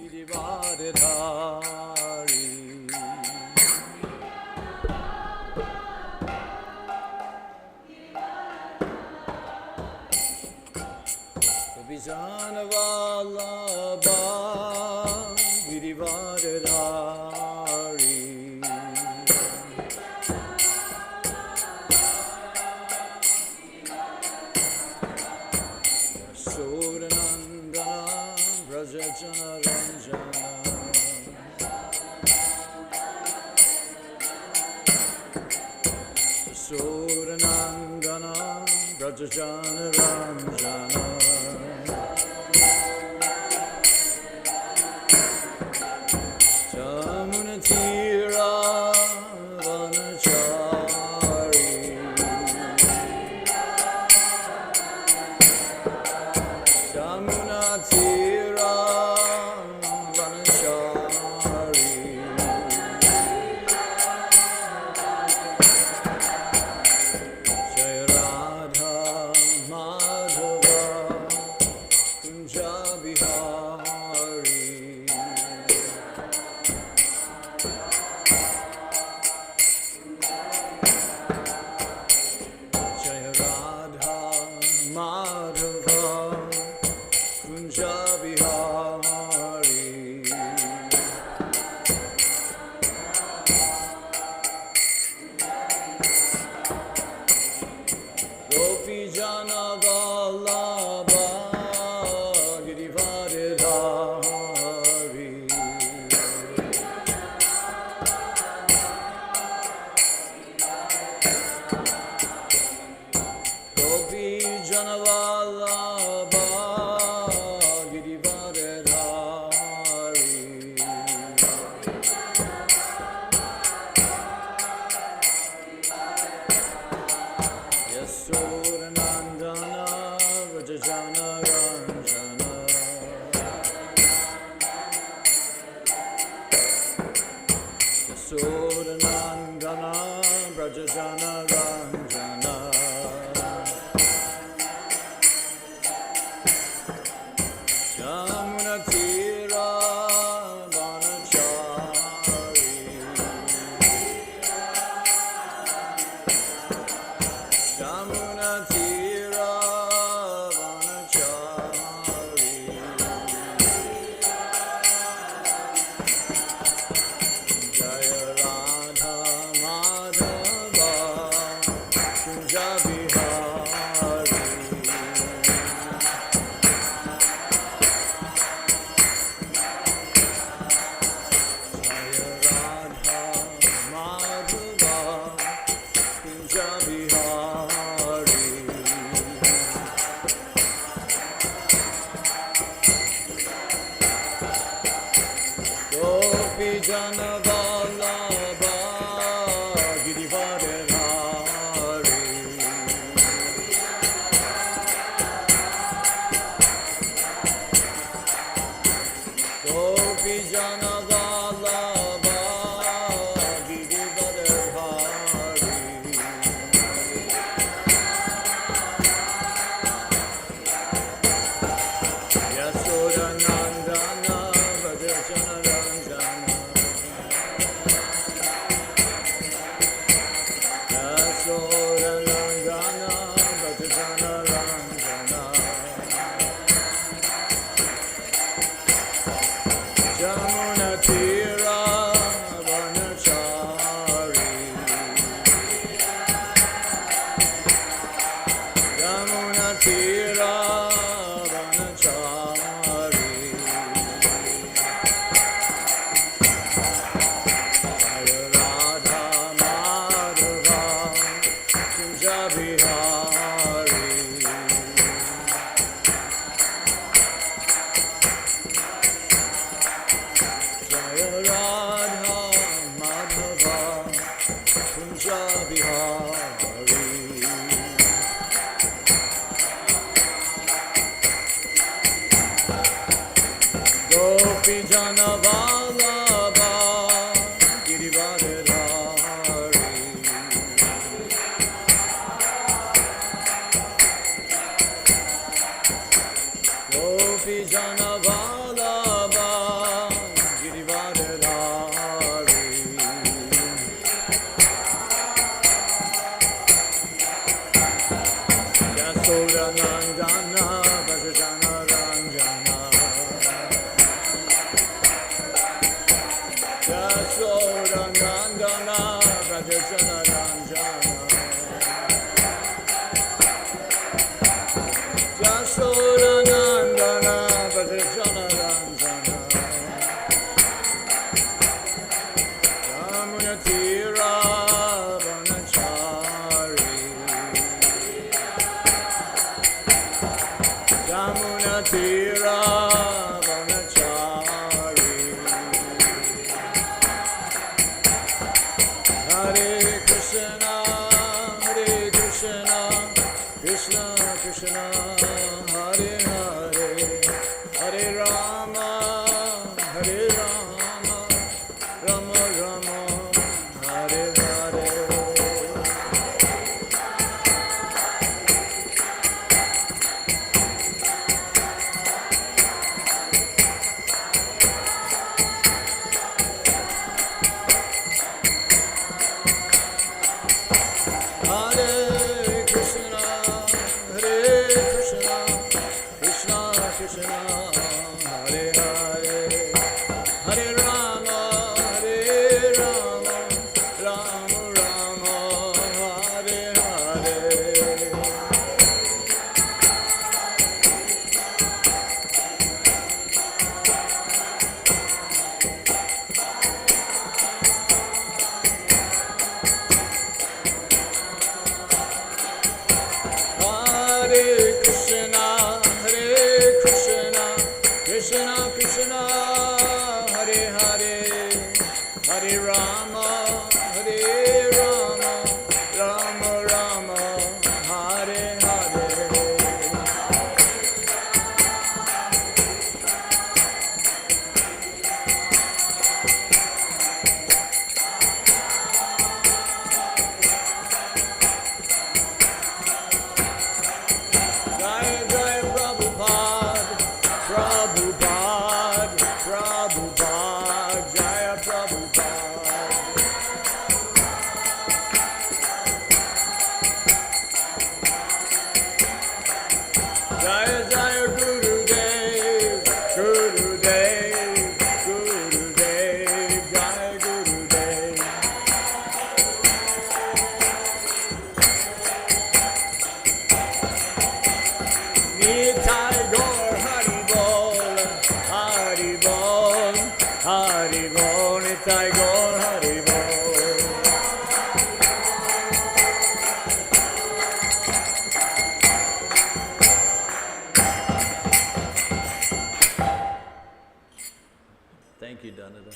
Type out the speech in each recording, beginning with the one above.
Girivardhari. Vijanavalabha Girivardhari. Suranandana Brajajana Ranjana. Suranandana Brajajana Ranjana. Jamunatira Vanachari. Jamunatira Vanachari. Jaya Radha Madhava Kunja Bihari. Jaya Radha Madhava Kunja Bihari. Gopi Jana Vallabha Girivardhari. Gopi Jana Vallabha Girivardhari. Yasodanandana Vrajajana Ranjana. Yasodanandana Vrajajana Ranjana. Jamunatira Vanachari. Jamunatira Vanachari. Jaya Radha Madhava Kunja Bihari. Jaya Radha Madhava Kunja Bihari. Gopi Jana Vallabha Girivardhari. Gopi Jana Vallabha Girivardhari. Yasodanandana Vrajajana Ranjana. Yasodanandana Vrajajana Ranjana. Jamunatira Vanachari. Jamunatira Vanachari. Jaya Radha Madhava Kunja Bihari. Jaya Radha Madhava Kunja Bihari. Gopi Jana Vallabha Girivardhari. Gopi Jana Vallabha Nandana Vrajajana Ranjana Yasoda Nandana Vrajajana Ranjana Yasoda Nandana Vrajajana Ranjana Yamunatira Vanachari Yamunatira Vanachari Hare Krishna Krishna Krishna Hare Hare Hare Rama Rama Rama Hare Hare Hare Krishna Krishna Krishna Hare Hare Hare Rama Rama Rama Hare Hare Hare Krishna Krishna Krishna Hare Hare Hare Rama Rama Rama Hare Hare Jaya Jaya Prabhupada Jaya Prabhupada Jaya Jaya Gurudev Jaya Gurudev Nitai Gaur Hari Bol Nitai Gaur Hari Bol Thank you, Dhanada.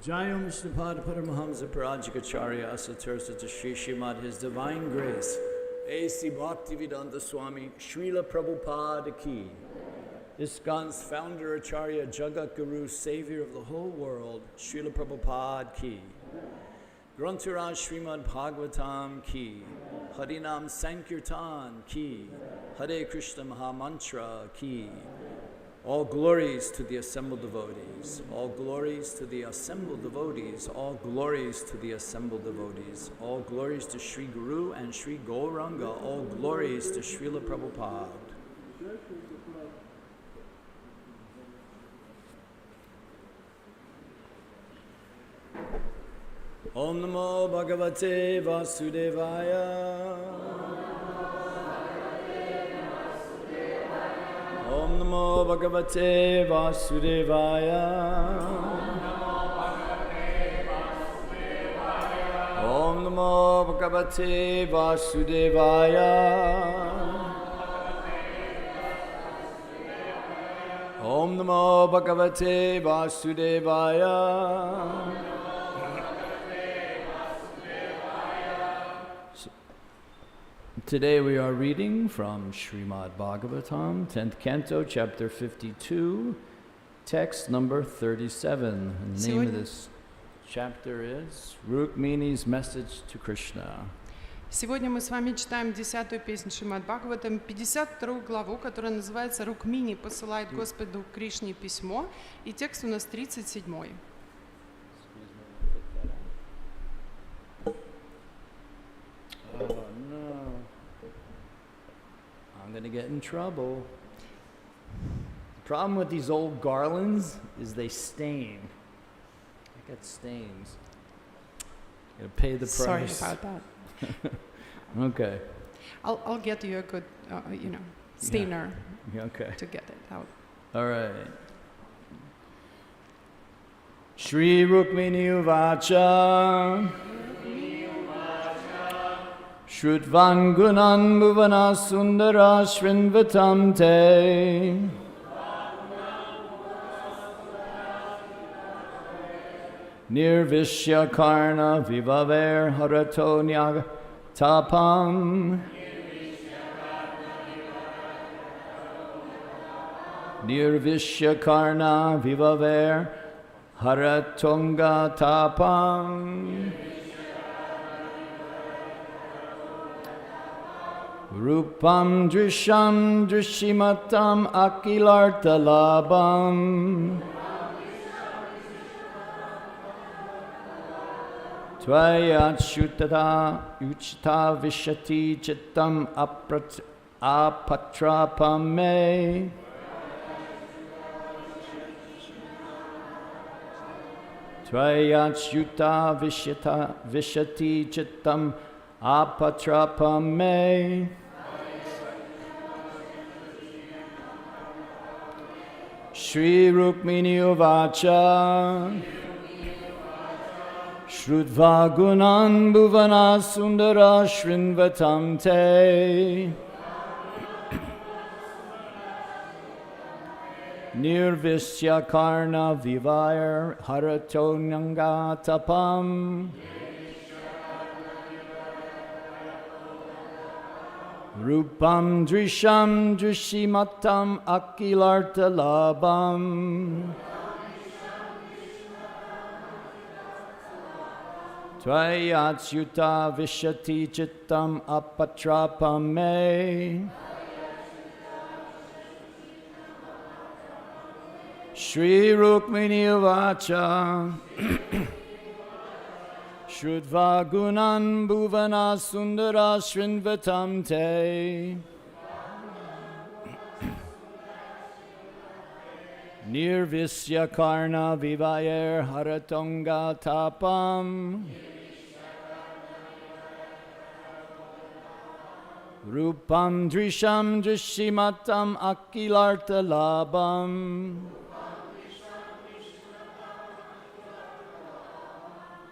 Jayam Vishnupada Paramahamsa Parajikacharya Asatursa to Shri Shrimad His Divine Grace A.C. Bhaktivedanta Swami Srila Prabhupada Ki. ISKCON's founder, Acharya, Jagat Guru, Savior of the whole world, Srila Prabhupada Ki. Grantharaj Srimad Bhagavatam Ki. Harinam Sankirtan Ki. Hare Krishna Mahamantra Ki. All glories to the assembled devotees. All glories to the assembled devotees. All glories to the assembled devotees. All glories to Sri Guru and Sri Gauranga. All glories to Srila Prabhupada. Om Namo Bhagavate Vasudevaya. Om Namo Bhagavate Vasudevaya. Om Namo Bhagavate Vasudevaya. Om Namo Bhagavate Vasudevaya. Today we are reading from Srimad Bhagavatam, 10th Canto, Chapter 52, text number 37. And the name of this chapter is Rukmini's Message to Krishna. Сегодня мы с вами читаем 10-ю песню Шримад Бхагаватам, 52 главу, которая называется «Рукмини посылает Господу Кришне письмо», и текст у нас 37-й. I'm gonna get in trouble. The problem with these old garlands is they stain. I got stains. Gotta pay the Sorry price. about that. Okay. I'll get you a good, stainer Yeah, okay. to get it out. All right. Shri Rukmini Uvacha Shrutvan Gunan Bhuvana Sundara Shrinvatam Te Nirvishya Karna Vivaver Haratonyag Tapam Nirvishya Karna Vivaver Haratonga Tapam Rupam Drisham Drishimatam Akilarta Labam Tvayat Shutata Uchta Vishati Chittam Apatrapame Tvayat Shutta Vishati Chittam Apatrapame Shri Rukmini Uvacha Shrutva Gunan Bhuvana Sundara Shrinvatam Te Nirvisya Karna Vivair Haratonanga Tapam Rupam Drisham Drishimatam Akilarta Labam Tvayat Vishati Chittam Apatrapame Shri Rukmini Uvacha Shrutva Gunan Bhuvana Sundara Shrinvatam Te Nirvisya Karna Vivayer Haratonga Tapam Rupam Drisham Drishimatam Akilarta Labam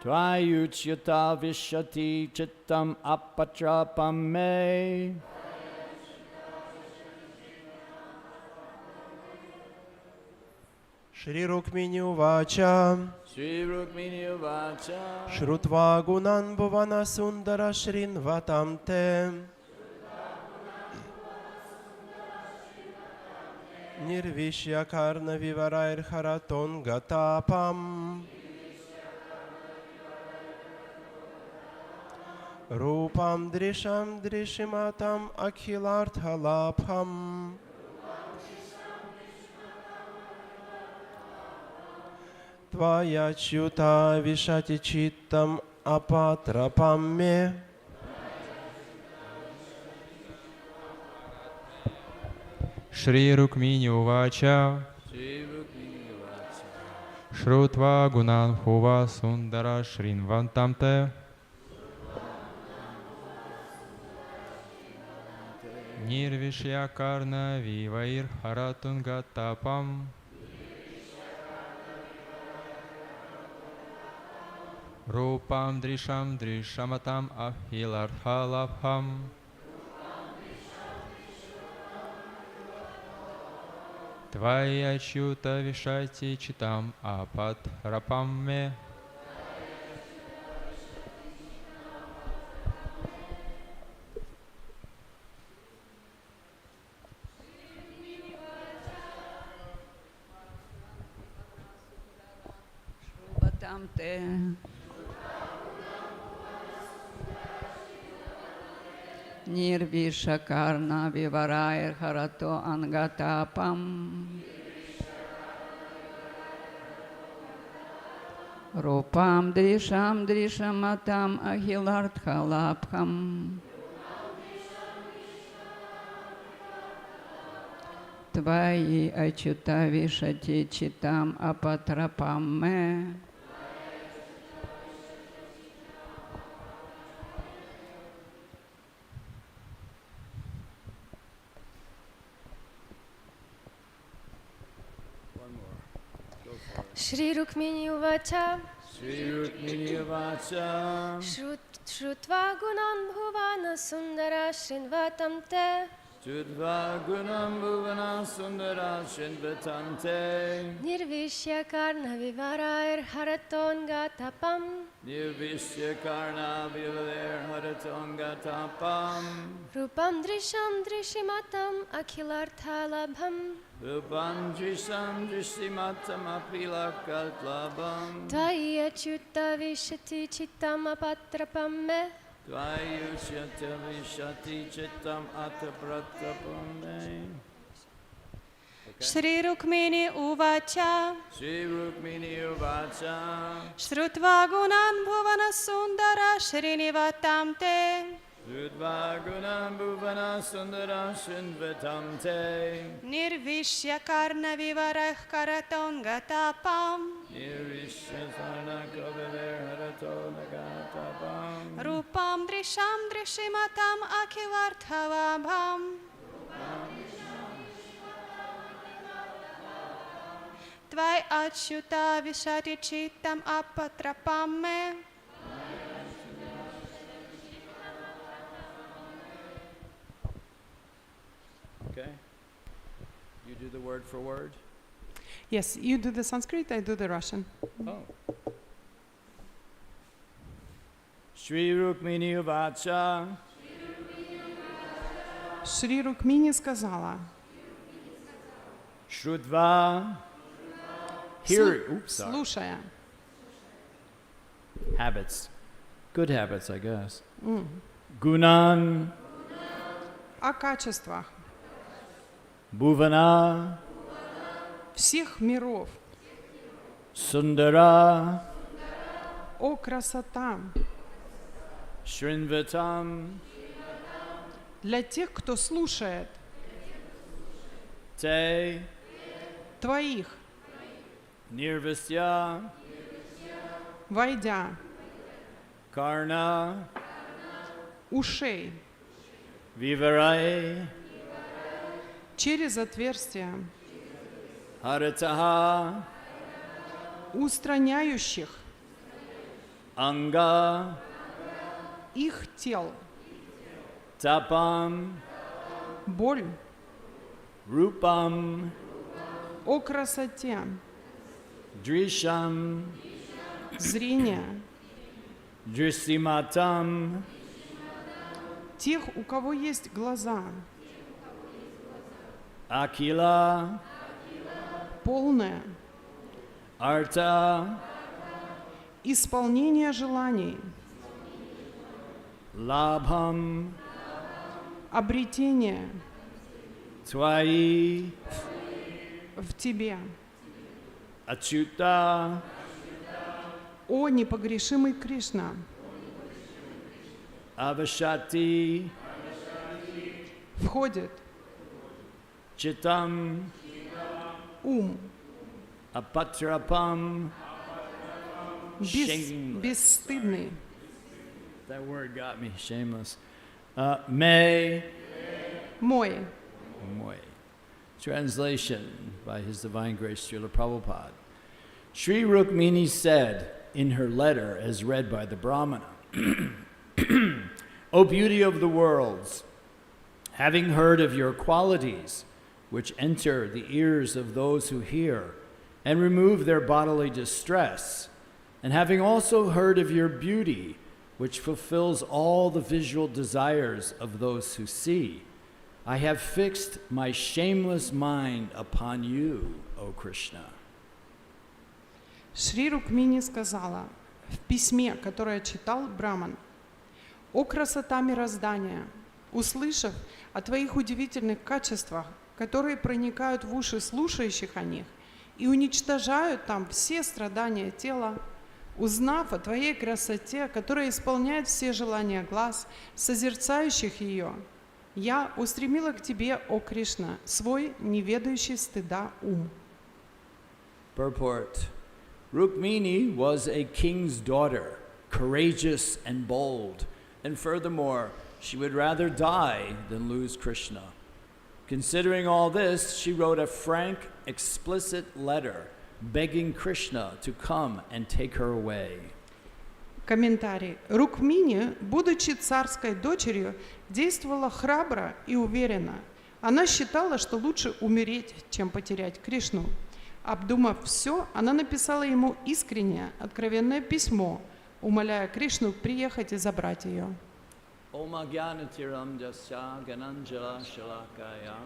Tvayuchyata Vishati Chittam Apatrapame Shri Rukmini Uvacha Shri Rukmini Uvacha Shrutva Gunan Bhuvana Sundara Shrinvatam Te Nirvishya Karna Vivarair Haraton Gatapam Rupam Drisham Drishimatam Akhilartha Labham Tvayachyuta Vishati Chittam Apatrapame Shri Rukmini Uvacha Shrutva Gunan Bhuva Sundara Shrinvatam Te Nirvishya Karna Vivair Haratunga Tapam Rupam Drisham Drishamatam Ahilartha Labham Tvayachyuta Vishati Chitam Apatrapame Nirvisha Karna Vivarair Harato Angatapam Rupam Drisham Drishamatam Ahilartha Labham Тваи ачута вишати читам апатрапамме. Шри Рукмини Увача Shri Rukmini Vacha Shrutva Gunan Bhuvana Sundara Srinvatam Te Judva Gunam Bhuvana Sundara Shinvatante Nirvishya Karna Vivarair Haraton Gatapam Nirvishya Karna Vivaler Haratonga Tapam Rupam Drisham Drishimatam Akhilarthalabham Rupam Drisham Drishimatam Apilakatlabam Tvai Achyuta Vishati Chittam Apatrapam Me Tvayushyata Vishati Chittam Atapratapam Shri Rukmini Uvacha Shri Rukmini Uvacha Shrutva Gunan Bhuvana Sundara Shrinivatam Te Judva Gunam Bhuvana Sundara Shinvatamte Nirvishya Karna Vivarah Karaton Gatapam Nirvishya Sarna Kaviler Harato Nagatapam Rupam Drisham Drishimatam Akhilarthalabham Tvai Achyuta Vishati Chittam Apatrapam Okay. You do the word for word? Yes, you do the Sanskrit, I do the Russian. Oh. Shri Rukmini Uvacha Шри Рукмини сказала, Shrutva Hear oops, sorry. слушая, Habits. Good habits, I guess. Gunan о качествах Bhuvana всех миров, Sundara о красота Shrinvatam для тех, кто слушает Te твоих, Nirvisya войдя Karna ушей Vivarai через отверстия, Harataha устраняющих Anga их тел, Tapam боль, Rupam о красоте, Drisham зрение Drisimatam тех, у кого есть глаза, Akila полное Arta исполнение желаний, Labham обретение Twai в тебе, Achyuta о непогрешимый Кришна, Avashati входит Chitam ум, Apatrapam бесстыдный, That word got me, shameless. May мой. Moy. Translation by His Divine Grace Srila Prabhupada. Shri Rukmini said in her letter as read by the Brahmana, O beauty of the worlds, having heard of your qualities, which enter the ears of those who hear and remove their bodily distress, and having also heard of your beauty, which fulfills all the visual desires of those who see, I have fixed my shameless mind upon you, O Krishna. Шри Рукмини сказала в письме, которое читал Браман: «О красота мироздания, услышав о твоих удивительных качествах, которые проникают в уши слушающих о них и уничтожают там все страдания тела, узнав о твоей красоте, которая исполняет все желания глаз, созерцающих ее, Я устремила к тебе, о Кришна, свой неведающий стыда ум. Purport. Rukmini was a king's daughter, courageous and bold, and furthermore, she would rather die than lose Krishna. Considering all this, she wrote a frank, explicit letter begging Krishna to come and take her away. Комментарий. Рукмини, будучи царской дочерью, действовала храбро и уверенно. Она считала, что лучше умереть, чем потерять Кришну. Обдумав все, она написала ему искреннее, откровенное письмо, умоляя Кришну приехать и забрать ее. Om Agyanatiram Jasya Gananjala Shalakaya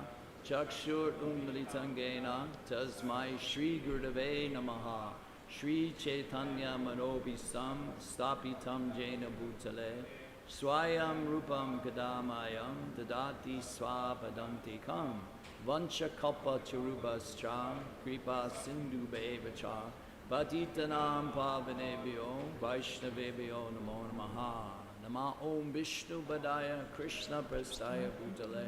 Chakshur Undalitangena Tasmai Shri Gurudave Namaha Shri Chaitanya Manobhisam Stapitam Jena Bhutale Swayam Rupam Kadamayam Dadati Swapadantikam Vancha Kalpa Charubascha Kripa Sindhu Bevacha Patitanam Pavanebhyo Vaishnavebhyo Namo Namaha Nama Om Vishnu Padaya Krishna Prasthaya Bhutale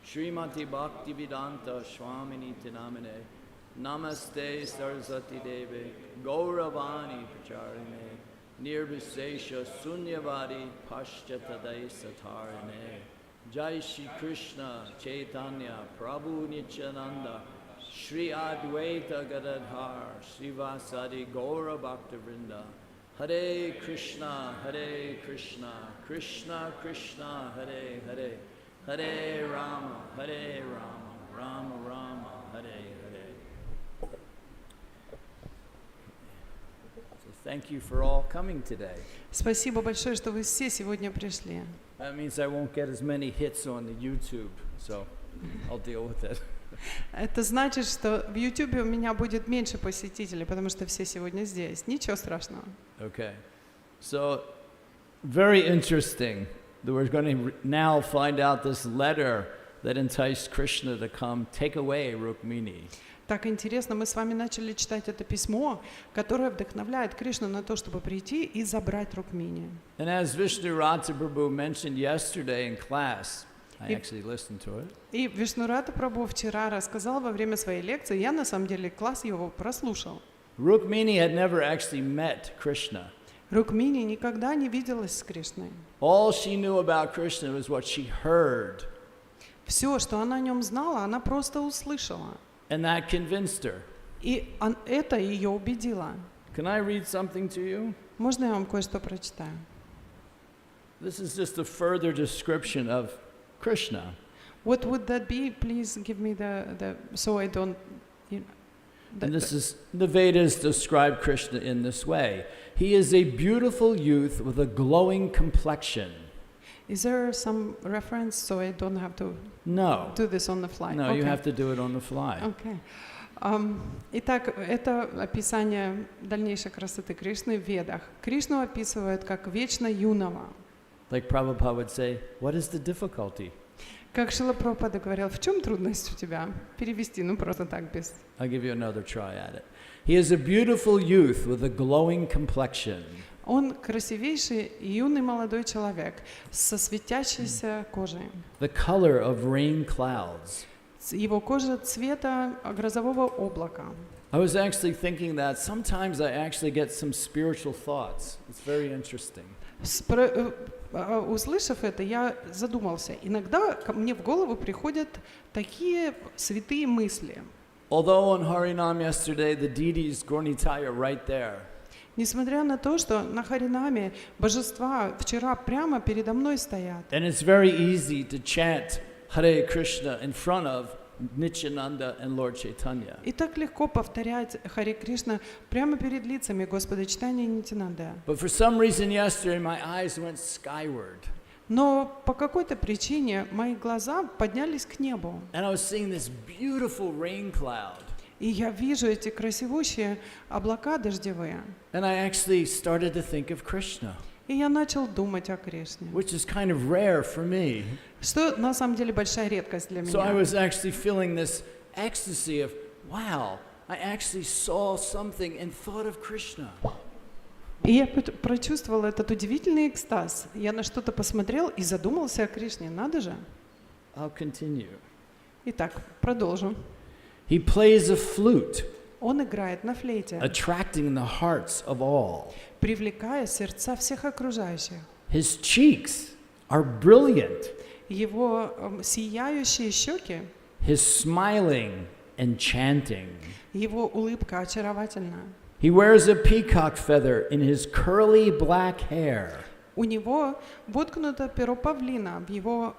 Srimati Bhaktivedanta Swamini Tinamane Namaste Saraswati Devi Gauravani Pracharine Nirvisesha Sunyavadi Pashyatadai Satarine Jai Shri Krishna Chaitanya Prabhu Nityananda Shri Advaita Gadadhar Srivasadi Gaura Bhaktavrinda Hare Krishna, Krishna Krishna, Hare Hare, Hare Rama, Rama Rama, Hare Hare. So thank you for all coming today. Спасибо большое, что вы все сегодня пришли. That means I won't get as many hits on the YouTube, so I'll deal with it. Это значит, что в YouTube у меня будет меньше посетителей, потому что все сегодня здесь. Ничего страшного. Okay. So, very interesting that we're going to now find out this letter that enticed Krishna to come take away Rukmini. Так интересно, мы с вами начали читать это письмо, которое вдохновляет Кришну на то, чтобы прийти и забрать Рукмини. And as Vishnurata Prabhu mentioned yesterday in class, I actually listened to it. И Вишнурата Прабху вчера рассказал во время своей лекции, я на самом деле класс его прослушал. Rukmini had never actually met Krishna. Рукмини никогда не виделась с Кришной. All she knew about Krishna was what she heard. Все, что она о нем знала, она просто услышала. And that convinced her. И это ее убедило. Can I read something to you? Можно я вам кое-что прочитаю? This is just a further description of Krishna. What would that be? Please give me the so I don't. And this is, the Vedas describe Krishna in this way. He is a beautiful youth with a glowing complexion. Is there some reference so I don't have to do this on the fly? No, you have to do it on the fly. Okay. Итак, это описание дальнейшей красоты Кришны в Ведах. Кришну описывают как вечно юного. Like Prabhupada would say, what is the difficulty? Как Шрила Прабхупада говорил, в чем трудность у тебя? Перевести, просто так без. I'll give you another try at it. He is a beautiful youth with a glowing complexion. Он красивейший юный молодой человек со светящейся кожей. The color of rain clouds. Его кожа цвета грозового облака. I was actually thinking that sometimes I actually get some spiritual thoughts. It's very interesting. Услышав это, я задумался. Иногда мне в голову приходят такие святые мысли. Although on Harinam yesterday the deities Gornitaya right there. Несмотря на то, что на Харинаме божества вчера прямо передо мной стоят. And it's very easy to chant Hare Krishna in front of Nityananda and Lord Chaitanya. И так легко повторять Харе Кришна прямо перед лицами Господа Чайтаньи и Нитянанды. But for some reason yesterday my eyes went skyward. Но по какой-то причине мои глаза поднялись к небу. And I was seeing this beautiful rain cloud. И я вижу эти красивущие облака дождевые. And I actually started to think of Krishna. И я начал думать о Кришне. Which is kind of rare for me. Что на самом деле большая редкость для меня. So I was actually feeling this ecstasy of, wow, I actually saw something and thought of Krishna. И я прочувствовал этот удивительный экстаз. Я на что-то посмотрел и задумался о Кришне. Надо же. I'll continue. Итак, продолжим. He plays a flute, Он играет на флейте, attracting the hearts of all. привлекая сердца всех окружающих. His cheeks are brilliant. Его сияющие щеки, His smiling enchanting. его улыбка очаровательна. He wears a peacock feather in his curly black hair. У него воткнуто перо павлина в его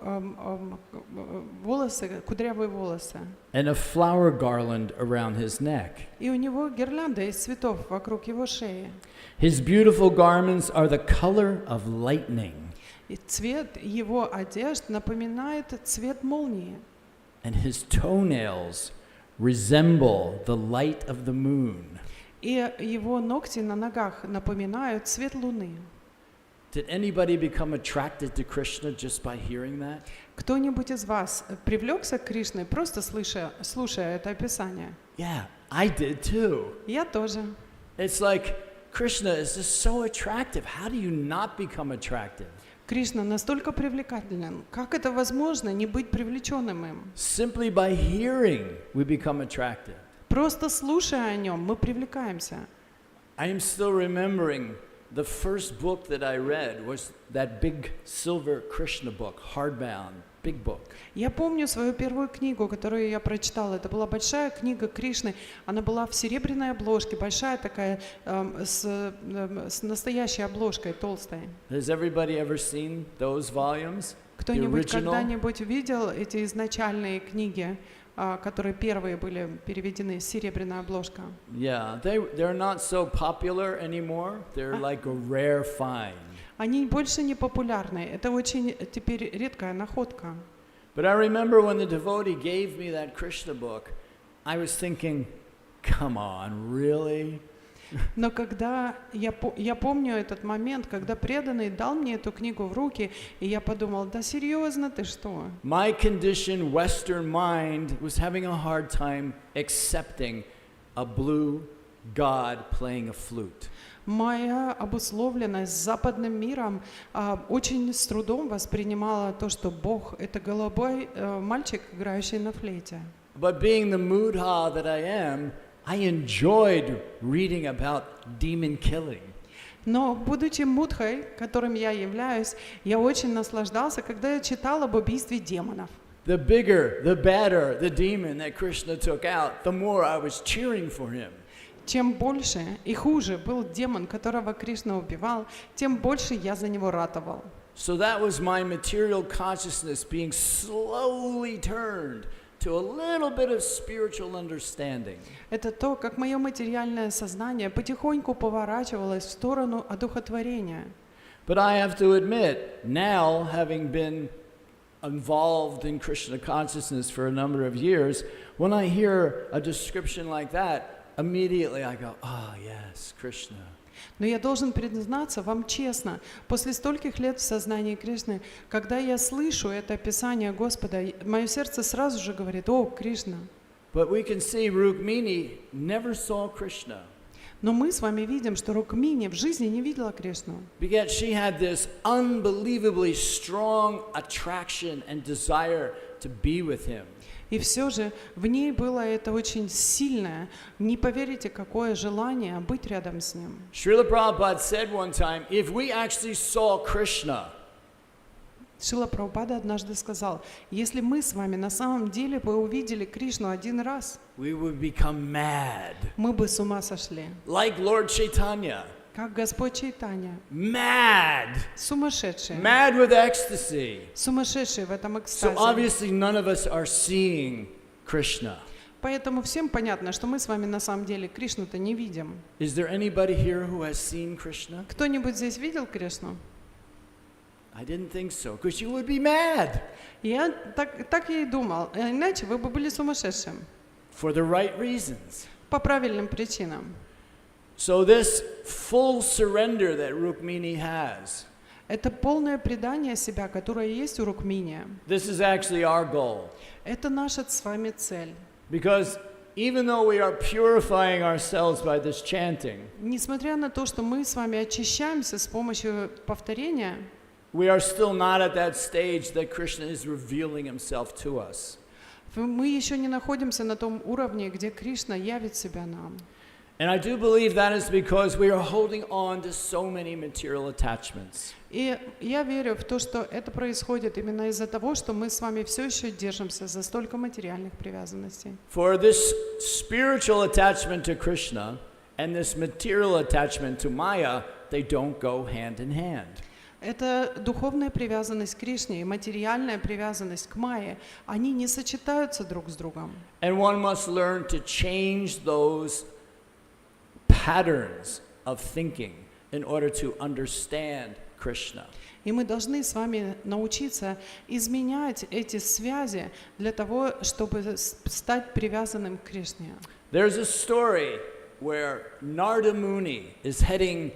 волосы, кудрявые волосы. And a flower garland around his neck. И у него гирлянда из цветов вокруг его шеи. His beautiful garments are the color of lightning. И цвет его одежд напоминает цвет молнии. And his toenails resemble the light of the moon. И его ногти на ногах напоминают цвет луны. Did anybody become attracted to Krishna just by hearing that? Кто-нибудь из вас привлекся к Кришне, просто слушая это описание? Yeah, I did too. Я тоже. It's like Krishna is just so attractive. How do you not become attracted? Кришна настолько привлекателен. Как это возможно не быть привлеченным им? Simply by hearing, we become attracted. Просто слушая о нем, мы привлекаемся. I am still remembering the first book that I read was that big silver Krishna book, hardbound, big book. Я помню свою первую книгу, которую я прочитала. Это была большая книга Кришны. Она была в серебряной обложке, большая такая, с настоящей обложкой, толстой. Has everybody ever seen those volumes? Кто-нибудь The original? когда-нибудь видел эти изначальные книги, которые первые были переведены, серебряная обложка? Yeah, they're not so popular anymore. They're like a rare find. Они больше не популярны. Это очень теперь редкая находка. But I remember when the devotee gave me that Krishna book, I was thinking, come on, really? Но когда я помню этот момент, когда преданный дал мне эту книгу в руки, и я подумал, да серьезно, ты что? My conditioned Western mind was having a hard time accepting a blue god playing a flute. Моя обусловленность с западным миром очень с трудом воспринимала то, что Бог — это голубой мальчик, играющий на флейте. But being the mudha that I am, I enjoyed reading about demon killing. Но, будучи мудхой, которым я являюсь, я очень наслаждался, когда я читал об убийстве демонов. The bigger, the badder the demon that Krishna took out, the more I was cheering for him. Чем больше и хуже был демон, которого Кришна убивал, тем больше я за него ратовал. So that was my material consciousness being slowly turned to a little bit of spiritual understanding. Это то, как мое материальное сознание потихоньку поворачивалось в сторону одухотворения. But I have to admit, now having been involved in Krishna consciousness for a number of years, when I hear a description like that, immediately I go, oh yes, Krishna. Но я должен признаться вам честно, после стольких лет в сознании Кришны, когда я слышу это описание Господа, мое сердце сразу же говорит: «О, Кришна». But we can see Rukmini never saw Krishna. Но мы с вами видим, что Рукмини в жизни не видела Кришну. Because she had this unbelievably strong attraction and desire to be with him. И все же в ней было это очень сильное, не поверите, какое желание быть рядом с ним. Srila Prabhupada said one time, if we actually saw Krishna, Шрила Прабхупада однажды сказал: если мы с вами на самом деле бы увидели Кришну один раз, we would become mad. мы бы с ума сошли. Like Lord Chaitanya. Как Господь Чайтанья. Mad. Сумасшедшие. Mad with ecstasy. Сумасшедшие в этом So экстазе. obviously none of us are seeing Krishna. Поэтому всем понятно, что мы с вами на самом деле Кришну-то не видим. Is there anybody here who has seen Krishna? Кто-нибудь здесь видел Кришну? I didn't think so, because you would be mad. Я так я и думал. Иначе вы бы были сумасшедшим. For the right reasons. По правильным причинам. So this full surrender that Rukmini has, Это полное предание себя, которое есть у Рукмини. this is actually our goal. Это наша с вами цель. Because even though we are purifying ourselves by this chanting, Несмотря на то, что мы с вами очищаемся с помощью повторения, we are still not at that stage that Krishna is revealing himself to us. Мы еще не находимся на том уровне, где Кришна явит себя нам. And I do believe that is because we are holding on to so many material attachments. И я верю в то, что это происходит именно из-за того, что мы с вами все еще держимся за столько материальных привязанностей. For this spiritual attachment to Krishna and this material attachment to Maya, they don't go hand in hand. Это духовная привязанность к Кришне и материальная привязанность к Майе, они не сочетаются друг с другом. And one must learn to change those patterns of thinking in order to understand Krishna. И мы должны с вами научиться изменять эти связи для того, чтобы стать привязанным к Кришне. There's a story where Narada Muni is heading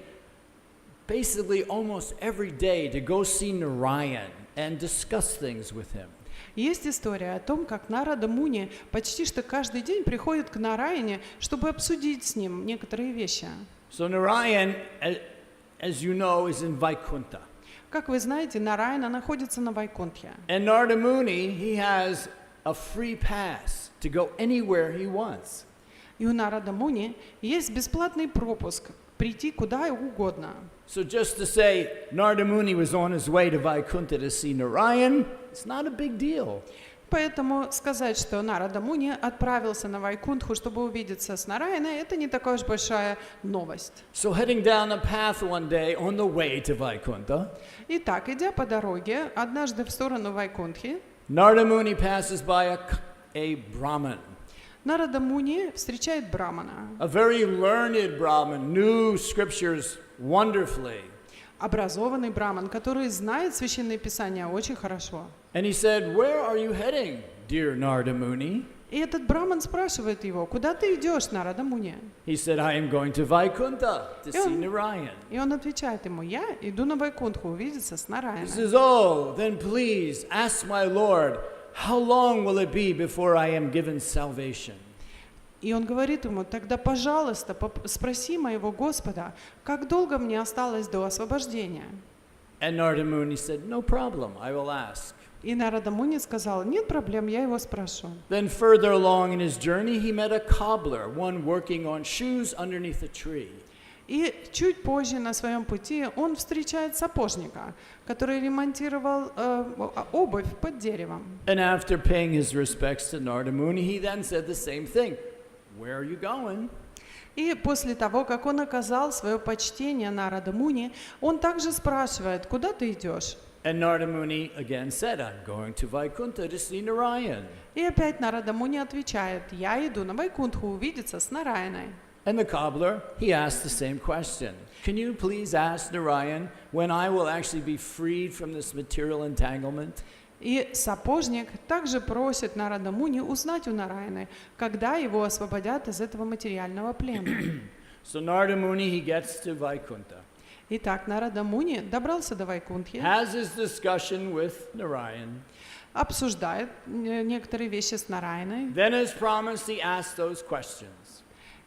basically almost every day to go see Narayan and discuss things with him. Есть история о том, как Нарада Муни почти что каждый день приходит к Нараяне, чтобы обсудить с ним некоторые вещи. So Narayan, as you know, is in Vaikuntha. Как вы знаете, Нараяна находится на Вайкунтхе. And Narada Muni, he has a free pass to go anywhere he wants. И у Нарада Муни есть бесплатный пропуск прийти куда угодно. So just to say Narada Muni was on his way to Vaikuntha to see Narayan, it's not a big deal. Поэтому сказать, что Нарада Муни отправился на Вайкунтху, чтобы увидеться с Нараяной, это не такая уж большая новость. So heading down the path one day on the way to Vaikuntha, Итак, идя по дороге, однажды в сторону Вайкунтхи, Narada Muni passes by a Brahmin. Нарада Муни встречает Брамана, A very learned Brahmin, knew scriptures wonderfully. образованный Браман, который знает Священное Писание очень хорошо. And he said, "Where are you heading, dear Narada Muni?" И этот Браман спрашивает его: куда ты идешь, Нарада Муни? He said, "I am going to Vaikuntha to see Narayan." И он отвечает ему: я иду на Вайкунтху увидеться с He Нараяной. says, "Oh, then please ask my Lord, how long will it be before I am given salvation?" И он говорит ему: тогда, пожалуйста, спроси моего Господа, как долго мне осталось до освобождения. And Narada Muni said, "No problem, I will ask." И Нарада Муни сказал: нет проблем, я его спрошу. Then further along in his journey, he met a cobbler, one working on shoes underneath a tree. И чуть позже на своем пути он встречает сапожника, который ремонтировал обувь под деревом. And after paying his respects to Narada Muni, he then said the same thing. "Where are you going?" И после того, как он оказал свое почтение Нарада Муни, он также спрашивает: куда ты идешь? And Narada Muni again said, "I'm going to Vaikuntha to see Narayan." И опять Нарада Муни отвечает: я иду на Вайкунтху увидеться с Нараяной. And the cobbler, he asked the same question. "Can you please ask Narayan when I will actually be freed from this material entanglement?" И сапожник также просит Нарада Муни узнать у Нараяны, когда его освободят из этого материального плена. So Narada Muni, he gets to Vaikuntha, Итак, Нарада Муни добрался до Вайкунтхи, has his discussion with Narayan. обсуждает некоторые вещи с Нараяной, Then as promised, he asked those questions.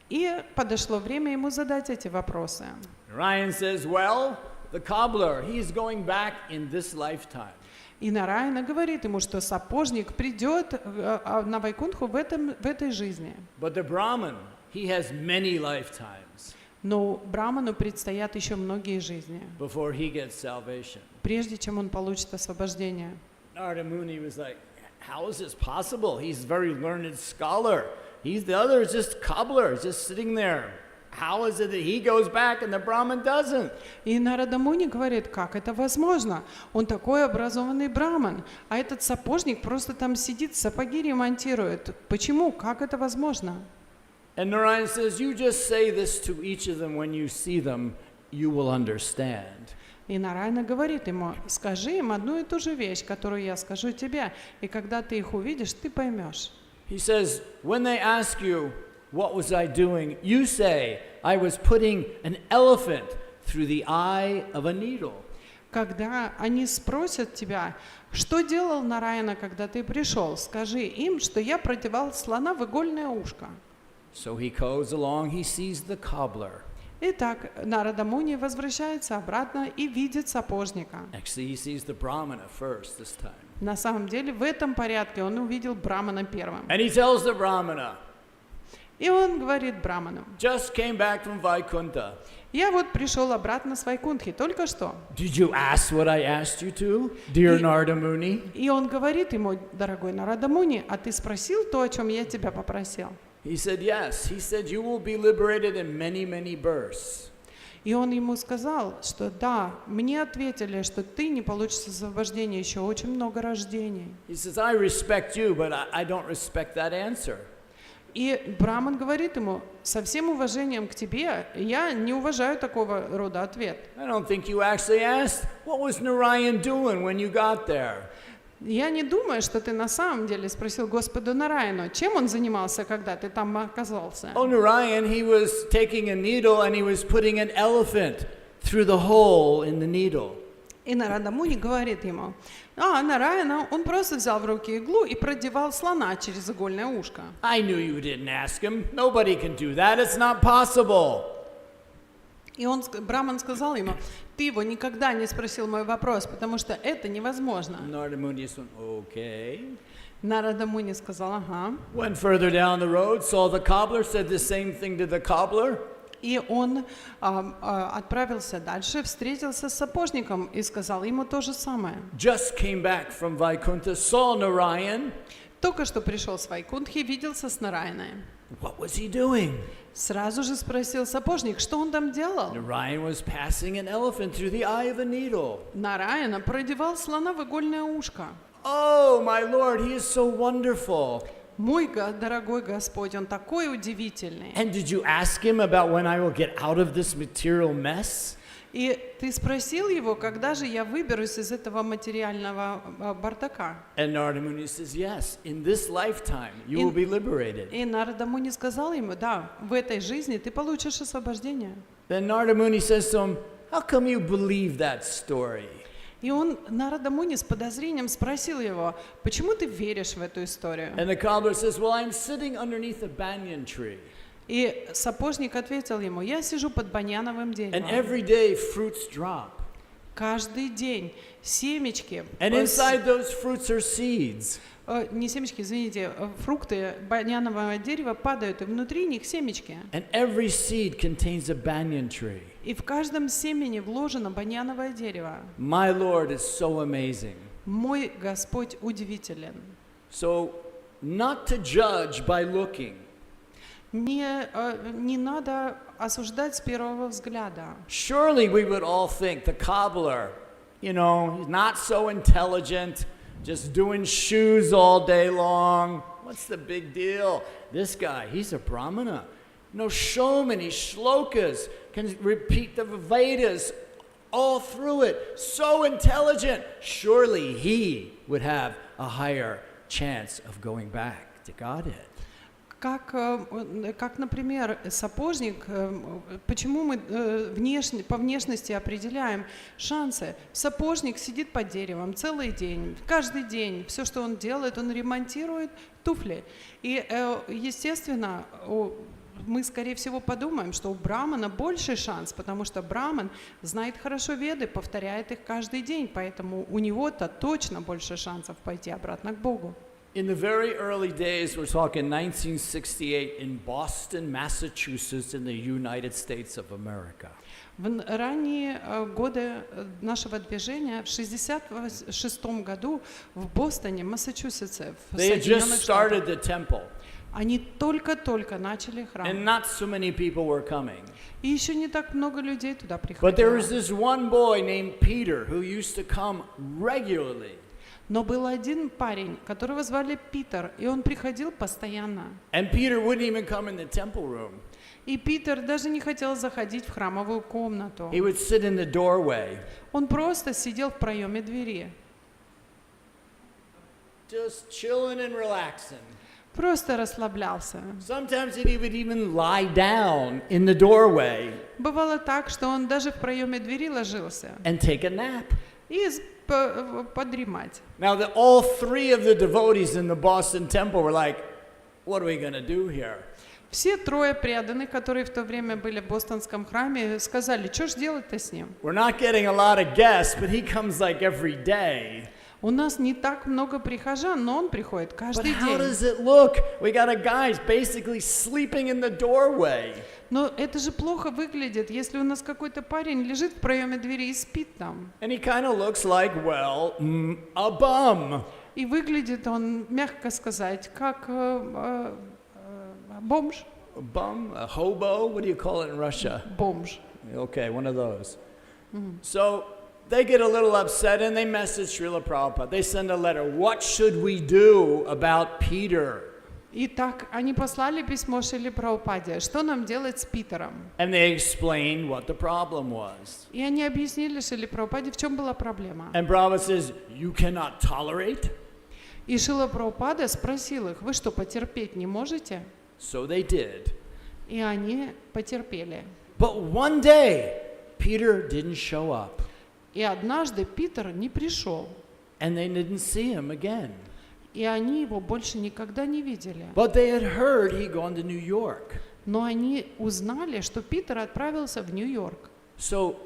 и подошло время ему задать эти вопросы. Narayan says, "Well, the cobbler, he is going back in this lifetime." И Нараяна говорит ему, что сапожник придет на Вайкунтху в этой жизни. But the Brahmin, he has many lifetimes Но Браману предстоят еще многие жизни, before he gets salvation. прежде чем он получит освобождение. Narada Muni was like, "How is this possible? He's a very learned scholar. The other is just cobbler, just sitting there. How is it that he goes back and the Brahmin doesn't?" И Нарада Муни говорит: как это возможно? Он такой образованный браман, а этот сапожник просто там сидит, сапоги ремонтирует. Почему? Как это возможно? And Narayan says, "You just say this to each of them when you see them, you will understand." И Нараяна говорит ему: скажи им одну и ту же вещь, которую я скажу тебе, и когда ты их увидишь, ты поймешь. He says, "When they ask you, what was I doing? You say, I was putting an elephant through the eye of a needle." Когда они спросят тебя: что делал Нараяна, когда ты пришел, скажи им, что я продевал слона в игольное ушко. So he goes along, he sees the cobbler. Итак, Нарада Муни возвращается обратно и видит сапожника. Actually, he sees the Brahmana first this time. На самом деле, в этом порядке он увидел Брамана первым. And he tells the Brahmana, И он говорит Браману: just came back from Vaikuntha. я вот пришел обратно с Вайкунтхи, только что. Did you ask what I asked you to, dear Narada Muni? И он говорит ему: дорогой Нарада Муни, а ты спросил то, о чем я тебя попросил? He said, yes. He said, you will be liberated in many, many births. И он ему сказал, что да, мне ответили, что ты не получишь освобождение еще очень много рождений. He says, I respect you, but I don't respect that answer. И Браман говорит ему: со всем уважением к тебе, я не уважаю такого рода ответ. I don't think you actually asked, what was Narayan doing when you got there? Я не думаю, что ты на самом деле спросил Господа Нараяну, чем он занимался, когда ты там оказался. Oh, Narayan, he was taking a needle and he was putting an elephant through the hole in the needle. И Нарада Муни говорит ему: Нараяна, он просто взял в руки иглу и продевал слона через игольное ушко. I knew you didn't ask him. Nobody can do that. It's not possible. И Браман сказал ему: ты его никогда не спросил мой вопрос, потому что это невозможно. Narada Muni said, okay. Нарада Муни сказал: ага. Went further down the road, saw the cobbler, said the same thing to the cobbler. И он отправился дальше, встретился с сапожником и сказал ему то же самое. Just came back from Vaikuntha, saw Narayan. Только что пришел с Вайкунтхи, виделся с Нараяной. What was he doing? Сразу же спросил сапожник, что он там делал. Narayan was passing an elephant through the eye of a needle. Нараяна продевал слона в игольное ушко. Oh, my Lord, he is so wonderful. Мой дорогой Господь, он такой удивительный. And did you ask him about when I will get out of this material mess? И ты спросил его, когда же я выберусь из этого материального бардака? And Narada Muni says, yes, in this lifetime you will be liberated. И Нарада Муни сказал ему: да, в этой жизни ты получишь освобождение. Then Narada Muni says to him, how come you believe that story? И Нарада Муни с подозрением спросил его: почему ты веришь в эту историю? And the cobbler says, well, I'm sitting underneath a banyan tree. И сапожник ответил ему: я сижу под баньяновым And деревом. every day fruits drop. Каждый день семечки, And inside those fruits are seeds. не семечки, извините, фрукты баньянового дерева падают, и внутри них семечки. And every seed contains a banyan tree. И в каждом семени вложено баньяновое дерево. My Lord is so amazing. Мой Господь удивителен. So, not to judge by looking. Не надо осуждать с первого взгляда. Surely we would all think the cobbler, he's not so intelligent, just doing shoes all day long. What's the big deal? This guy, he's a Brahmana. No, so many shlokas, can repeat the Vedas all through it. So intelligent. Surely he would have a higher chance of going back to Godhead. Как, например, сапожник, почему мы по внешности определяем шансы? Сапожник сидит под деревом целый день, каждый день. Все, что он делает, он ремонтирует туфли. И, естественно, мы, скорее всего, подумаем, что у Брамана больший шанс, потому что Браман знает хорошо Веды, повторяет их каждый день, поэтому у него-то точно больше шансов пойти обратно к Богу. In the very early days, we're talking 1968 in Boston, Massachusetts, in the United States of America. В ранние годы нашего движения, в 1966 году в Бостоне, Массачусетсе, в They had Соединенных just started the Штатах, temple, они только начали храм. and not so many people were coming. И еще не так много людей туда But there was приходило. this one boy named Peter who used to come regularly. Но был один парень, которого звали Питер, и он приходил постоянно. And Peter wouldn't even come in the temple room. И Питер даже не хотел заходить в храмовую комнату. He would sit in the doorway, Он просто сидел в проеме двери, just chilling and relaxing. просто расслаблялся. Sometimes he would even lie down in the doorway Бывало так, что он даже в проеме двери ложился and take a nap. и подремать. Now, all three of the devotees in the Boston temple were like, what are we going to do here? Все трое преданных, которые в то время были в бостонском храме, сказали, что ж делать-то с ним? We're not getting a lot of guests, but he comes like every day. У нас не так много прихожан, но он приходит But каждый how день. does it look? We got a guy basically sleeping in the doorway. Но это же плохо выглядит, если у нас какой-то парень лежит в проеме двери и спит там. And he kind of looks like, well, a bum. И выглядит он, мягко сказать, как бомж. A bum, a hobo, what do you call it in Russia? Бомж. Okay, one of those. So they get a little upset and they message Srila Prabhupada. They send a letter. What should we do about Peter? Итак, они послали письмо Шриле Прабхупаде. Что нам делать с Питером? And they explain what the problem was. И они объяснили Шриле Прабхупаде, в чем была проблема. And Prabhupada says, you cannot tolerate? И Шрила Прабхупада спросил их, вы что, потерпеть не можете? So they did. И они потерпели. But one day, Peter didn't show up. И однажды Питер не пришел. And they didn't see him again. И они его больше никогда не видели. But they had heard he'd gone to New York. Но они узнали, что Питер отправился в Нью-Йорк. So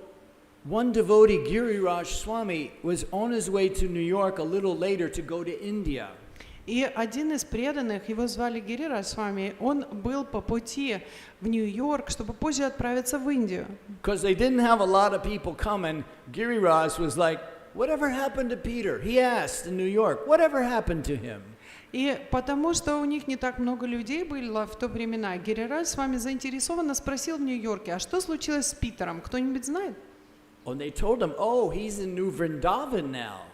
one devotee, Giriraj Swami, was on his way to New York a little later to go to India. И один из преданных, его звали Гирирaj Свами, он был по пути в Нью-Йорк, чтобы позже отправиться в Индию. Because they didn't have a lot of people coming, Giriraj was like, whatever happened to Peter? He asked in New York, whatever happened to him? И потому что у них не так много людей было в то времена, Гирирaj Свами заинтересованно спросил в Нью-Йорке, а что случилось с Питером? Кто-нибудь знает? And they told him, oh, he's in New Vrindavan now.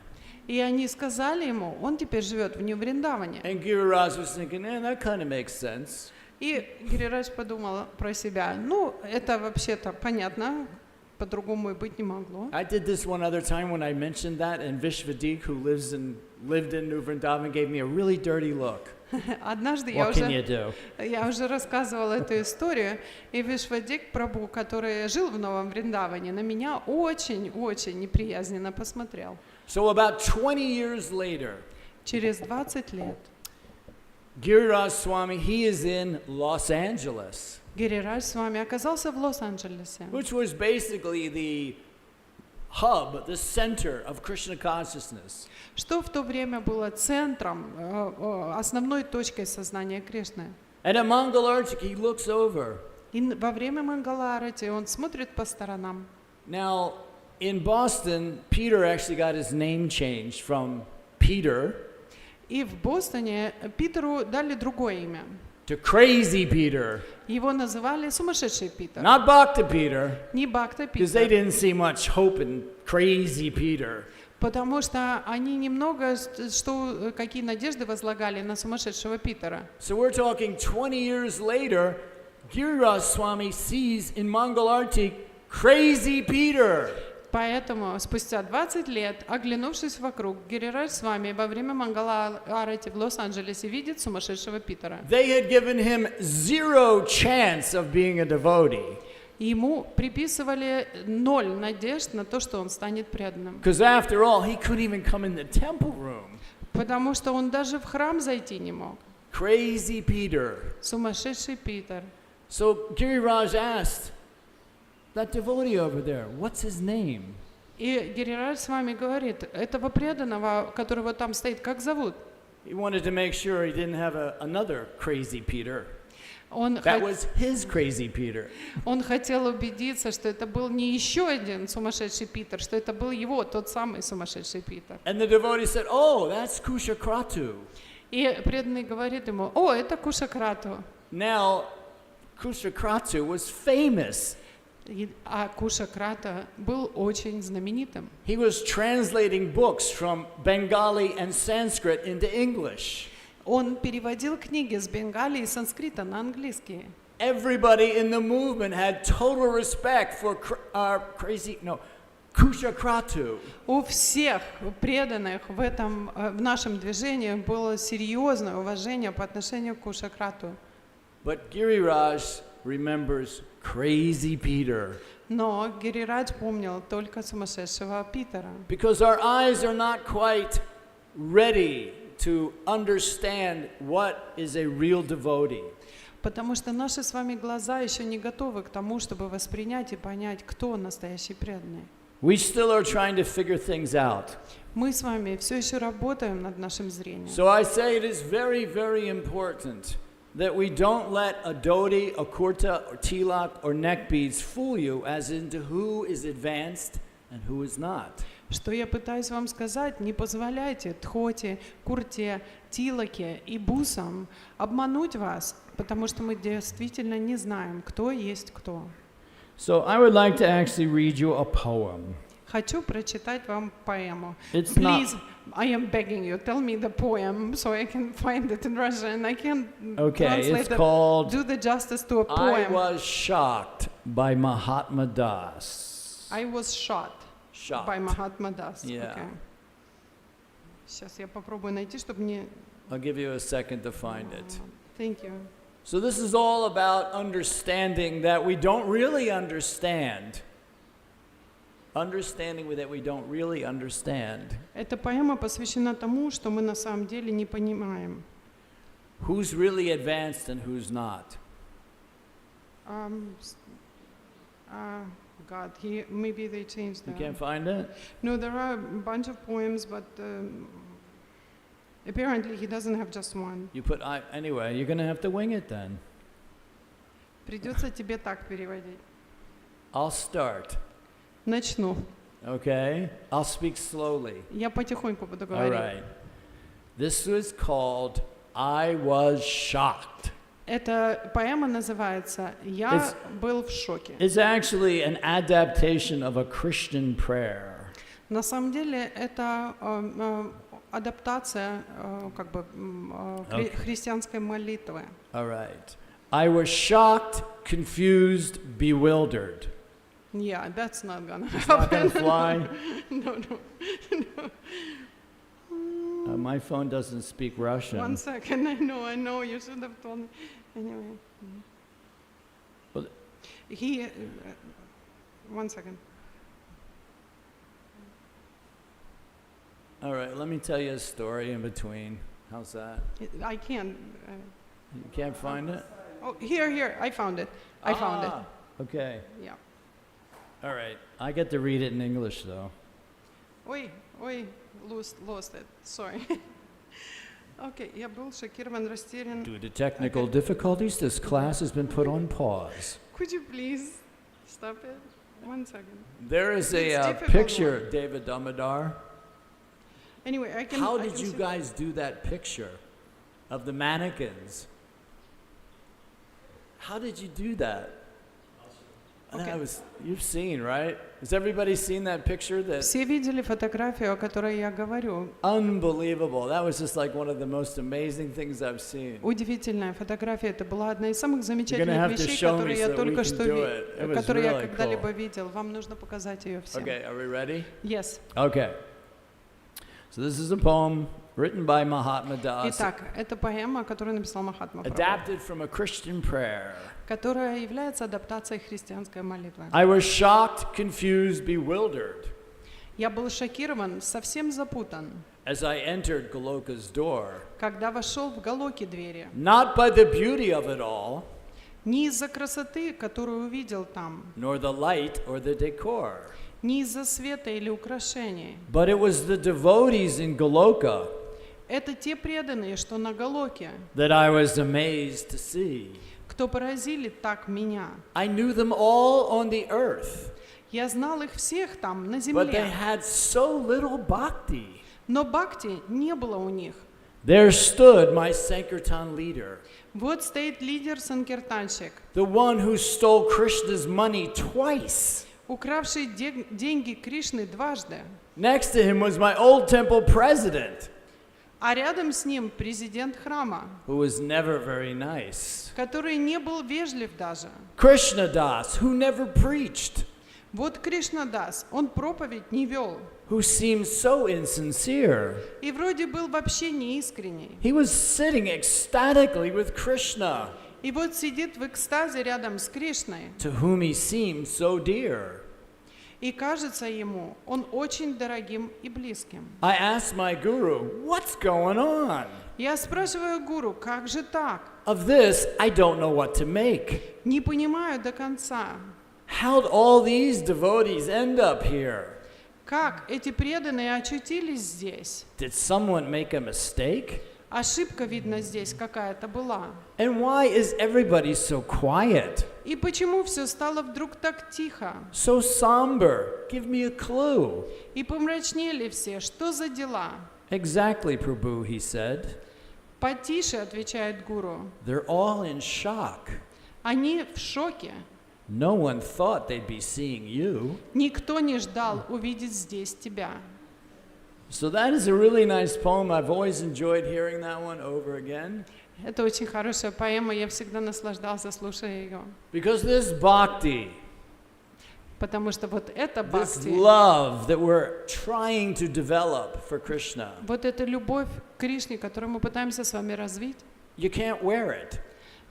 И они сказали ему, он теперь живет в Нью-Вриндаване. And Giriraj was thinking, that kind of makes sense. И Гирирaj подумал про себя, ну, это вообще-то понятно, по-другому и быть не могло. I did this one other time when I mentioned that, and Vishvadik, who lived in New Vrindavan, gave me a really dirty look. Однажды What can you do? я уже рассказывала эту историю, и Вишвадик Прабху, который жил в Новом Вриндаване, на меня очень-очень неприязненно посмотрел. So about 20 years later, Через 20 лет Giriraj Swami, he is in Los Angeles, Гирирaj с вами оказался в Лос-Анджелесе, which was basically the hub, the center of Krishna consciousness. что в то время было центром, основной точкой сознания Кришны. And at Mangalartik, he looks over. И во время Мангаларати он смотрит по сторонам. Now, in Boston, Peter actually got his name changed from Peter И в Бостоне Питеру дали другое имя. to Crazy Peter, Его называли сумасшедший Питер. not Bhakta Peter, Не Бхакта because they Питер. didn't see much hope in Crazy Peter. Потому что они немного, какие надежды возлагали на сумасшедшего Питера. So we're talking 20 years later, Giriraj Swami sees in Mangalartik Crazy Peter. Поэтому спустя 20 лет, оглянувшись вокруг, Гирирaj с вами во время Мангала-арати в Лос-Анджелесе видит сумасшедшего Питера. They had given him zero chance of being a devotee. Ему приписывали 0 надежд на то, что он станет преданным. Because after all, he couldn't even come in the temple room. Потому что он даже в храм зайти не мог. Crazy Peter. Сумасшедший Питер. So Giriraj asked that devotee over there, what's his name? И Гирирaj с вами говорит, этого преданного, которого там стоит, как зовут? He wanted to make sure he didn't have another Crazy Peter. Он, That was his Crazy Peter. он хотел убедиться, что это был не еще один сумасшедший Питер, что это был его, тот самый сумасшедший Питер. And the devotee said, oh, that's Kushakratu. И преданный говорит ему, о, это Кушакрату. Now, Kushakratu was famous. А Кушакрата был очень знаменитым. He was translating books from Bengali and Sanskrit into English. Он переводил книги с бенгалии и санскрита на английский. Everybody in the movement had total respect for Kushakratu. У всех преданных в нашем движении было серьезное уважение по отношению к Кушакрату. But Giriraj remembers Crazy Peter. Но Гирирач помнил только сумасшедшего Питера. Because our eyes are not quite ready to understand what is a real devotee. Потому что наши с вами глаза еще не готовы к тому, чтобы воспринять и понять, кто настоящий преданный. We still are trying to figure things out. Мы с вами все еще работаем над нашим зрением. So I say it is very, very important that we don't let a dhoti, a kurta, or tilak, or neck beads fool you as into who is advanced and who is not. Что я пытаюсь вам сказать, не позволяйте дхоте, курте, тилаке и бусам обмануть вас, потому что мы действительно не знаем, кто есть кто. So I would like to actually read you a poem. Хочу прочитать вам поэму. It's Please, I am begging you, tell me the poem so I can find it in Russian. I can't translate It's called do the justice to a I poem. Was Shocked by Mahatma Das. I was shot Shocked. by Mahatma Das. Yeah. Okay. Сейчас я попробую найти, чтобы не... I'll give you a second to find it. Thank you. So this is all about understanding that we don't really understand. Understanding that we don't really understand. Эта поэма посвящена тому, что мы на самом деле не понимаем. Who's really advanced and who's not. God, maybe they changed You that. can't find it? No, there are a bunch of poems, but apparently he doesn't have just one. You put anyway, you're going to have to wing it then. Придется тебе так переводить. I'll start. Начну. Okay? I'll speak slowly. Я потихоньку буду All говорить. right. This was called I Was Shocked. Эта поэма называется «Я был в шоке». It's actually an adaptation of a Christian prayer. На самом деле это адаптация как бы христианской молитвы. All right. I was shocked, confused, bewildered. Yeah, that's not gonna It's not happen. going to fly. No. My phone doesn't speak Russian. 1 second, I know, you should have told me. Anyway. Well, He, 1 second. All right, let me tell you a story in between. How's that? I can't. You can't find it? Oh, here, I found it. I found it. Okay. Yeah. All right. I get to read it in English, though. Ой, lost it. Sorry. Okay, я был шокирован, растерян. Due to technical difficulties, this class has been put on pause. Could you please stop it? 1 second. There is It's a difficult picture, David Damodar. Anyway, I can. How I did can you see- guys do that picture of the mannequins? How did you do that? Okay. You've seen, right? Has everybody seen that picture? Все видели фотографию, о которой я говорю. Unbelievable. That was just like one of the most amazing things I've seen. Удивительная фотография. Это была одна из самых You're gonna замечательных have to вещей, show me которые я so that we только can что do it. It was которые я really когда-либо cool. видел. Вам нужно показать ее всем. Okay, are we ready? Yes. Okay. So this is a poem written by Mahatma Das, Итак, это поэма, которую написал Махатма Прабху, adapted from a Christian prayer. которая является адаптацией христианской молитвы. I was shocked, confused, bewildered Я был шокирован, совсем запутан, as I entered Goloka's door, когда вошел в Галоки двери. not by the beauty of it all, Не из-за красоты, которую увидел там, nor the light or the decor, не из-за света или украшений. but it was the devotees in Goloka Это те преданные, что на Галоке, that I was amazed to see. кто поразили так меня. I knew them all on the earth, Я знал их всех там, на but they земле, had so little bhakti. но бхакти не было у них. There stood my Sankirtan leader, Вот стоит лидер санкиртанщик, the one who stole Krishna's money twice. укравший деньги Кришны дважды. Next to him was my old temple president, А рядом с ним президент храма, who was never very nice. который не был вежлив даже. Krishna Das, who never preached, Вот Кришнадас, он проповедь не вел. who seemed so insincere. И вроде был вообще неискренний. He was sitting ecstatically with Krishna, И вот сидит в экстазе рядом с Кришной. to whom he seemed so dear. И И кажется ему, он очень дорогим и близким. I asked my guru, what's going on? Я спрашиваю гуру, как же так? Of this, I don't know what to make. Не понимаю до конца. How'd all these devotees end up here? Как эти преданные очутились здесь? Did someone make a mistake? Ошибка, видно, здесь какая-то была. And why is everybody so quiet? И почему все стало вдруг так тихо? So somber. Give me a clue. И помрачнели все. Что за дела? Exactly, Prabhu, he said. Потише, отвечает гуру. They're all in shock. Они в шоке. No one thought they'd be seeing you. Никто не ждал увидеть здесь тебя. So that is a really nice poem. I've always enjoyed hearing that one over again. Это очень хорошая поэма, я всегда наслаждался, слушая ее. Because this bhakti, Потому что вот это this бхакти, love that we're trying to develop for Krishna, вот эта любовь к Кришне, которую мы пытаемся с вами развить, you can't wear it.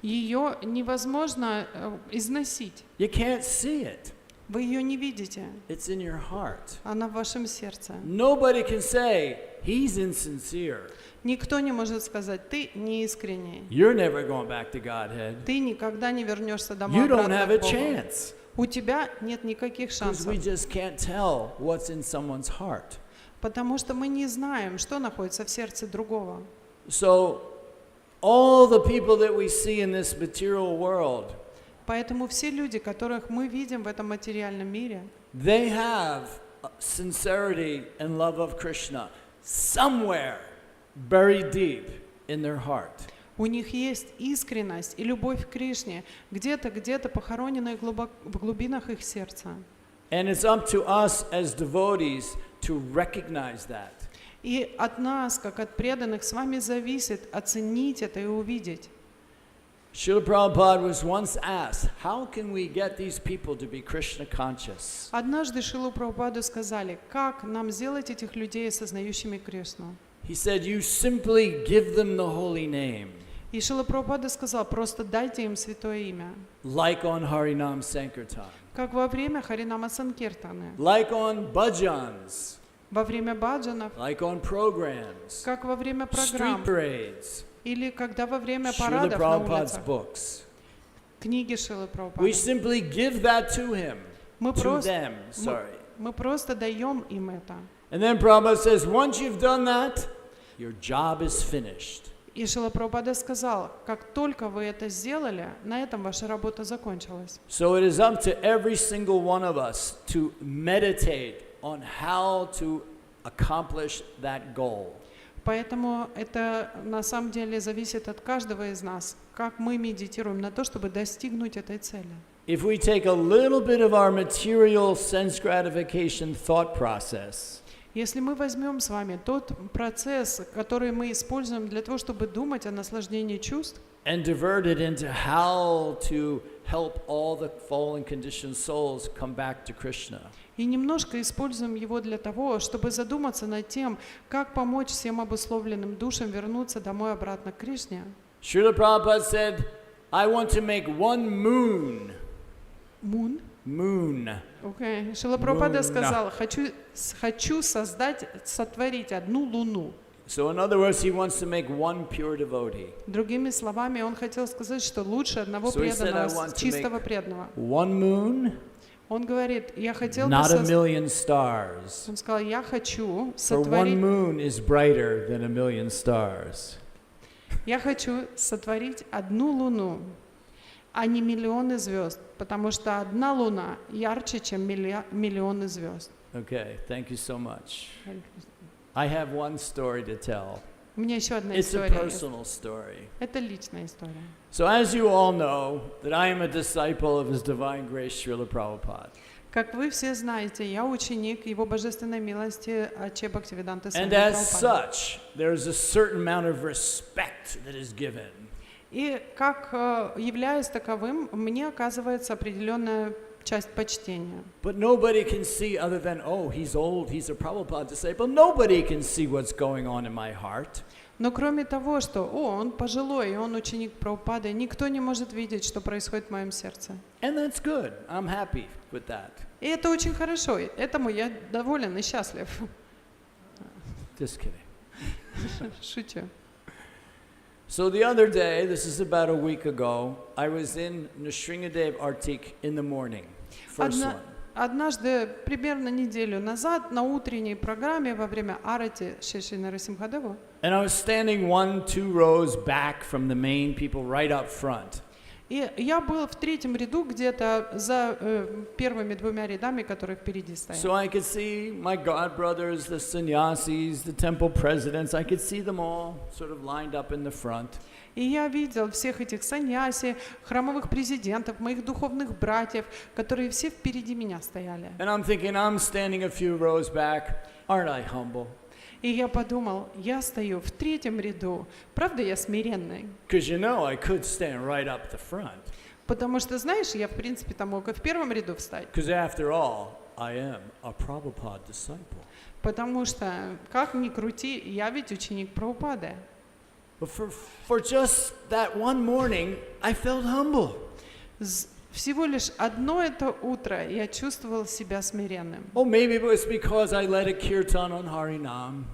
ее невозможно износить. You can't see it. Вы ее не видите. It's in your heart. Она в вашем сердце. Nobody can say, he's insincere. Никто не может сказать, ты неискренний. You're never going back to Godhead. Ты никогда не вернешься домой You don't обратно have к a Богу. chance. У тебя нет никаких Because шансов. we just can't tell what's in someone's heart. Потому что мы не знаем, что находится в сердце другого. So, all the people that we see in this material world, Поэтому все люди, которых мы видим в этом материальном мире, they have sincerity and love of Krishna somewhere buried deep in their heart. у них есть искренность и любовь к Кришне, где-то похороненные в глубинах их сердца. And it's up to us as devotees to recognize that. И от нас, как от преданных, с вами зависит оценить это и увидеть. Srila Prabhupada was once asked, how can we get these people to be Krishna conscious? Однажды Шрилу Прабхупаду сказали, как нам сделать этих людей осознающими Кришну. He said, you simply give them the holy name, И Шрила Прабхупада сказал, просто дайте им святое имя. like on Harinam Sankirtan, Как во время Харинама Санкиртаны, like on bhajans, во время баджанов, like on programs, как во время street программ, parades, или когда во время Srila парадов на Prabhupada's улицах, books. книги Шрилы We Прабхупады. simply give that to him, Мы to просто, them, sorry. мы просто даем им это. And then Prabhupada says, once you've done that, your job is finished. И Шрила Прабхупада сказал, как только вы это сделали, на этом ваша работа закончилась. So it is up to every single one of us to meditate on how to accomplish that goal. Поэтому это на самом деле зависит от каждого из нас, как мы медитируем на то, чтобы достигнуть этой цели. If we take a little bit of our material sense gratification thought process, Если мы возьмем с вами тот процесс, который мы используем для того, чтобы думать о наслаждении чувств, and divert it into how to help all the fallen conditioned souls come back to Krishna, и немножко используем его для того, чтобы задуматься над тем, как помочь всем обусловленным душам вернуться домой обратно к Кришне. Srila Prabhupada said, I want to make one moon. Moon? Moon. Okay. Шрила Прабхупада Moon. сказал, хочу сотворить одну луну. So in other words, he wants to make one pure devotee. Другими словами, он хотел сказать, что лучше одного So he said, преданного, I want to чистого make преданного. one moon, Он говорит, я хотел бы not a million stars. Он сказал, я хочу For one сотворить, moon is brighter than a million stars. я хочу сотворить одну луну, а не миллионы звезд, потому что одна луна ярче, чем миллионы звезд. Okay, thank you so much. I have one story to tell. У меня еще одна It's a история. personal story. Это личная история. So as you all know, that I am a disciple of His Divine Grace, Srila Prabhupada. Как вы все знаете, я ученик Его Божественной милости Аче Бхактивиданта Свами And as Прабхупады. such, there is a certain amount of respect that is given. И как являясь таковым, мне оказывается определенная часть почтения. But nobody can see other than, oh, he's old, he's a Prabhupada disciple. Nobody can see what's going on in my heart. Но кроме того, что он пожилой, и он ученик Прабхупады, никто не может видеть, что происходит в моем сердце. And that's good. I'm happy with that. И это очень хорошо. Этому я доволен и счастлив. Just kidding. Шучу. So the other day, this is about a week ago, I was in Nrsingadev Artik in the morning. First one. Однажды, примерно неделю назад, на утренней программе во время арати Шри Нарасимхадеву, And I was standing 1-2 rows back from the main people right up front. и я был в третьем ряду, где-то за первыми двумя рядами, которые впереди So стояли. I could see my god brothers, the sannyasis, the temple presidents. I could see them all sort of lined up in the front. И я видел всех этих саньяси, храмовых президентов, моих духовных братьев, которые все впереди меня стояли. And I'm thinking, I'm standing a few rows back. Aren't I humble? И я подумал, я стою в третьем ряду, правда я смиренный? Because you know I could stand right up the front. Потому что, знаешь, я в принципе там мог и в первом ряду встать. Because after all, I am a Prabhupada disciple. Потому что, как ни крути, я ведь ученик Прабхупады. But for just that one morning, I felt humble. Всего лишь одно это утро я чувствовал себя смиренным. Oh, maybe it was because I led a kirtan on Harinam.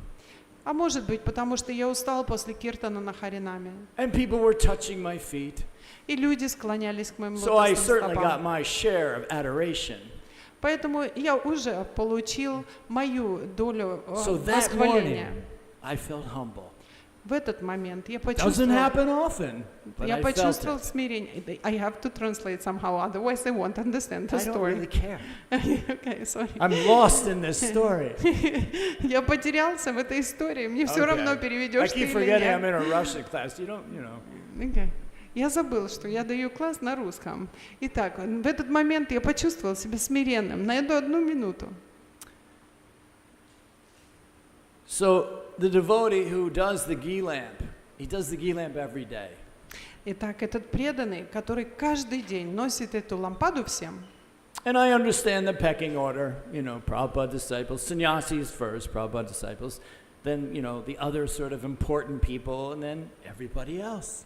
А может быть, потому что я устал после киртана на Харинаме. And people were touching my feet. И люди склонялись к моим So I лотосным certainly got стопам. my share of adoration. Поэтому я уже получил мою долю So that восхваления. morning, I felt humble. В этот момент я Doesn't почувствовал, happen often, but я I felt почувствовал it. смирение. I have to translate somehow, otherwise I won't understand the I don't story. really care. Okay, sorry. I'm lost in this story. Я потерялся в этой истории. Мне все равно I переведешь ты keep или forgetting I'm нет. in a Russian class. You know. Okay. Я забыл, что я даю класс на русском. Итак, в этот момент я почувствовал себя смиренным на эту одну минуту. So the devotee who does the ghee lamp, he does the ghee lamp every day. Итак, этот преданный, который каждый день носит эту лампаду всем. And I understand the pecking order, Prabhupada disciples, sannyasis first, Prabhupada disciples, then, the other sort of important people, and then everybody else.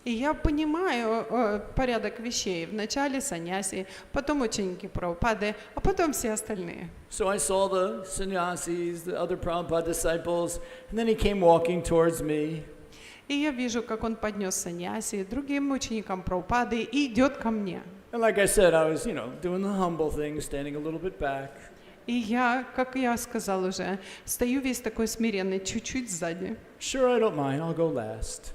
И я понимаю порядок вещей. Вначале саньяси, потом ученики Прабхупады, а потом все остальные. So I saw the sannyasis, the other Prabhupada disciples, and then he came walking towards me. И я вижу, как он поднес саньяси другим ученикам Прабхупады и идет ко мне. And like I said, I was, doing the humble thing, standing a little bit back. И я, как я сказал уже, стою весь такой смиренный, чуть-чуть сзади. Sure, I don't mind, I'll go last.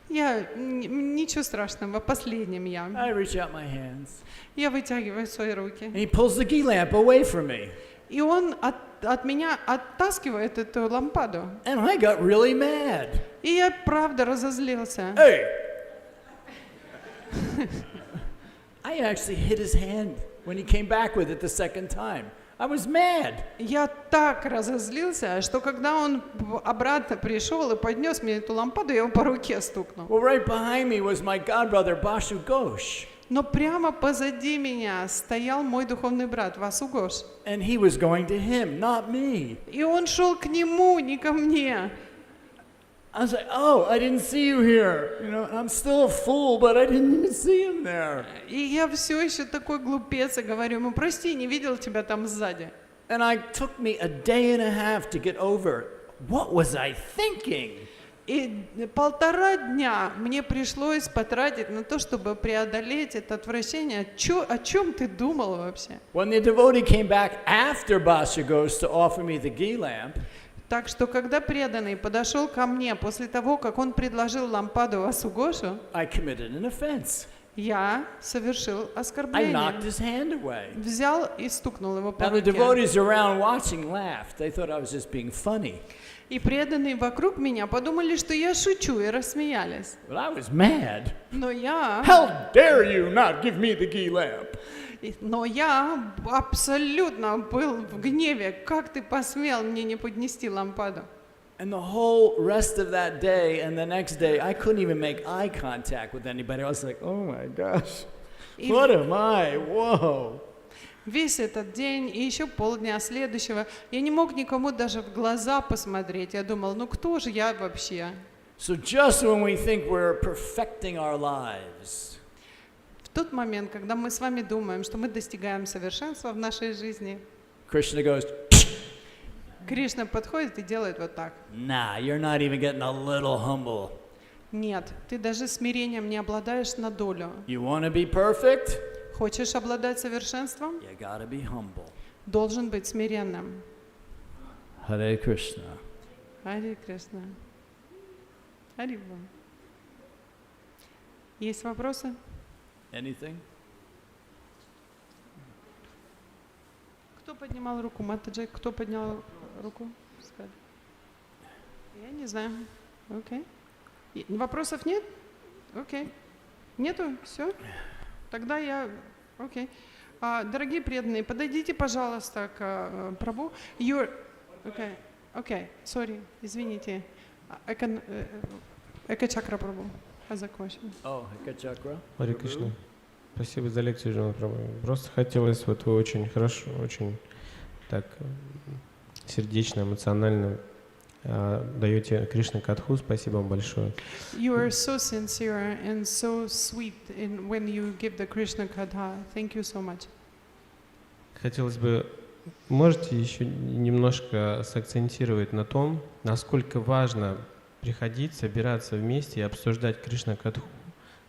Я, ничего страшного, последним я. I reach out my hands. Я вытягиваю свои руки. And he pulls the ghee lamp away from me. И он от меня оттаскивает эту лампаду. And I got really mad. И я правда разозлился. Hey! I actually hit his hand when he came back with it the second time. I was mad. Я так разозлился, что когда он обратно пришел и поднес мне эту лампаду, я его по руке стукнул. Well, right behind me was my godbrother Bashu Ghosh. Но прямо позади меня стоял мой духовный брат Васу Гош. And he was going to him, not me. И он шел к нему, не ко мне. I was like, oh, I didn't see you here. I'm still a fool, but I didn't even see him there. И я все еще такой глупец, и говорю ему, прости, не видел тебя там сзади. And it took me a day and a half to get over. What was I thinking? И 1,5 дня мне пришлось потратить на то, чтобы преодолеть это отвращение. О чем ты думал вообще? When the devotee came back after Bashu Ghosh to offer me the ghee lamp, Так что, когда преданный подошел ко мне после того, как он предложил лампаду Васу Гошу, I committed an offense. я совершил I оскорбление. knocked his hand away. Взял и стукнул его по Now the руке. devotees around watching laughed. They thought I was just being funny. И преданные вокруг меня подумали, что я шучу, и рассмеялись. But I was mad. Но я How dare you not give me the ghee lamp? абсолютно был в гневе. Как ты посмел мне не поднести лампаду? And the whole rest of that day and the next day, I couldn't even make eye contact with anybody. I was like, oh my gosh, what am I? Whoa. Весь этот день и еще полдня следующего я не мог никому даже в глаза посмотреть. Я думал, ну кто же я вообще? So just when we think we're perfecting our lives, В тот момент, когда мы с вами думаем, что мы достигаем совершенства в нашей жизни, Krishna goes, Кришна подходит и делает вот так. nah, you're not even getting a little humble. Нет, ты даже смирением не обладаешь на долю. You want to be perfect? Хочешь обладать совершенством? You gotta be humble. Должен быть смиренным. Hare Krishna. Харе Кришна. Хари Бол. Есть вопросы? Anything? Кто поднимал руку? Матаджи, кто поднял руку? Скажи. Я не знаю. Окей. Вопросов нет? Окей. Нету? Все? Тогда я... Окей. Дорогие преданные, подойдите, пожалуйста, к Прабху. Окей. Окей. Sorry. Извините. Эка-чакра Прабху. Question. Oh, Hekachakra. Харе Кришна. Спасибо за лекцию, Дживанатх Прабху. Просто хотелось, вот вы очень хорошо, очень так сердечно, эмоционально даете Кришна Катху. Спасибо вам большое. You are so sincere and so sweet when you give the Krishna Katha. Thank you so much. Хотелось бы, можете еще немножко сакцентировать на том, насколько важно приходить, собираться вместе и обсуждать Кришна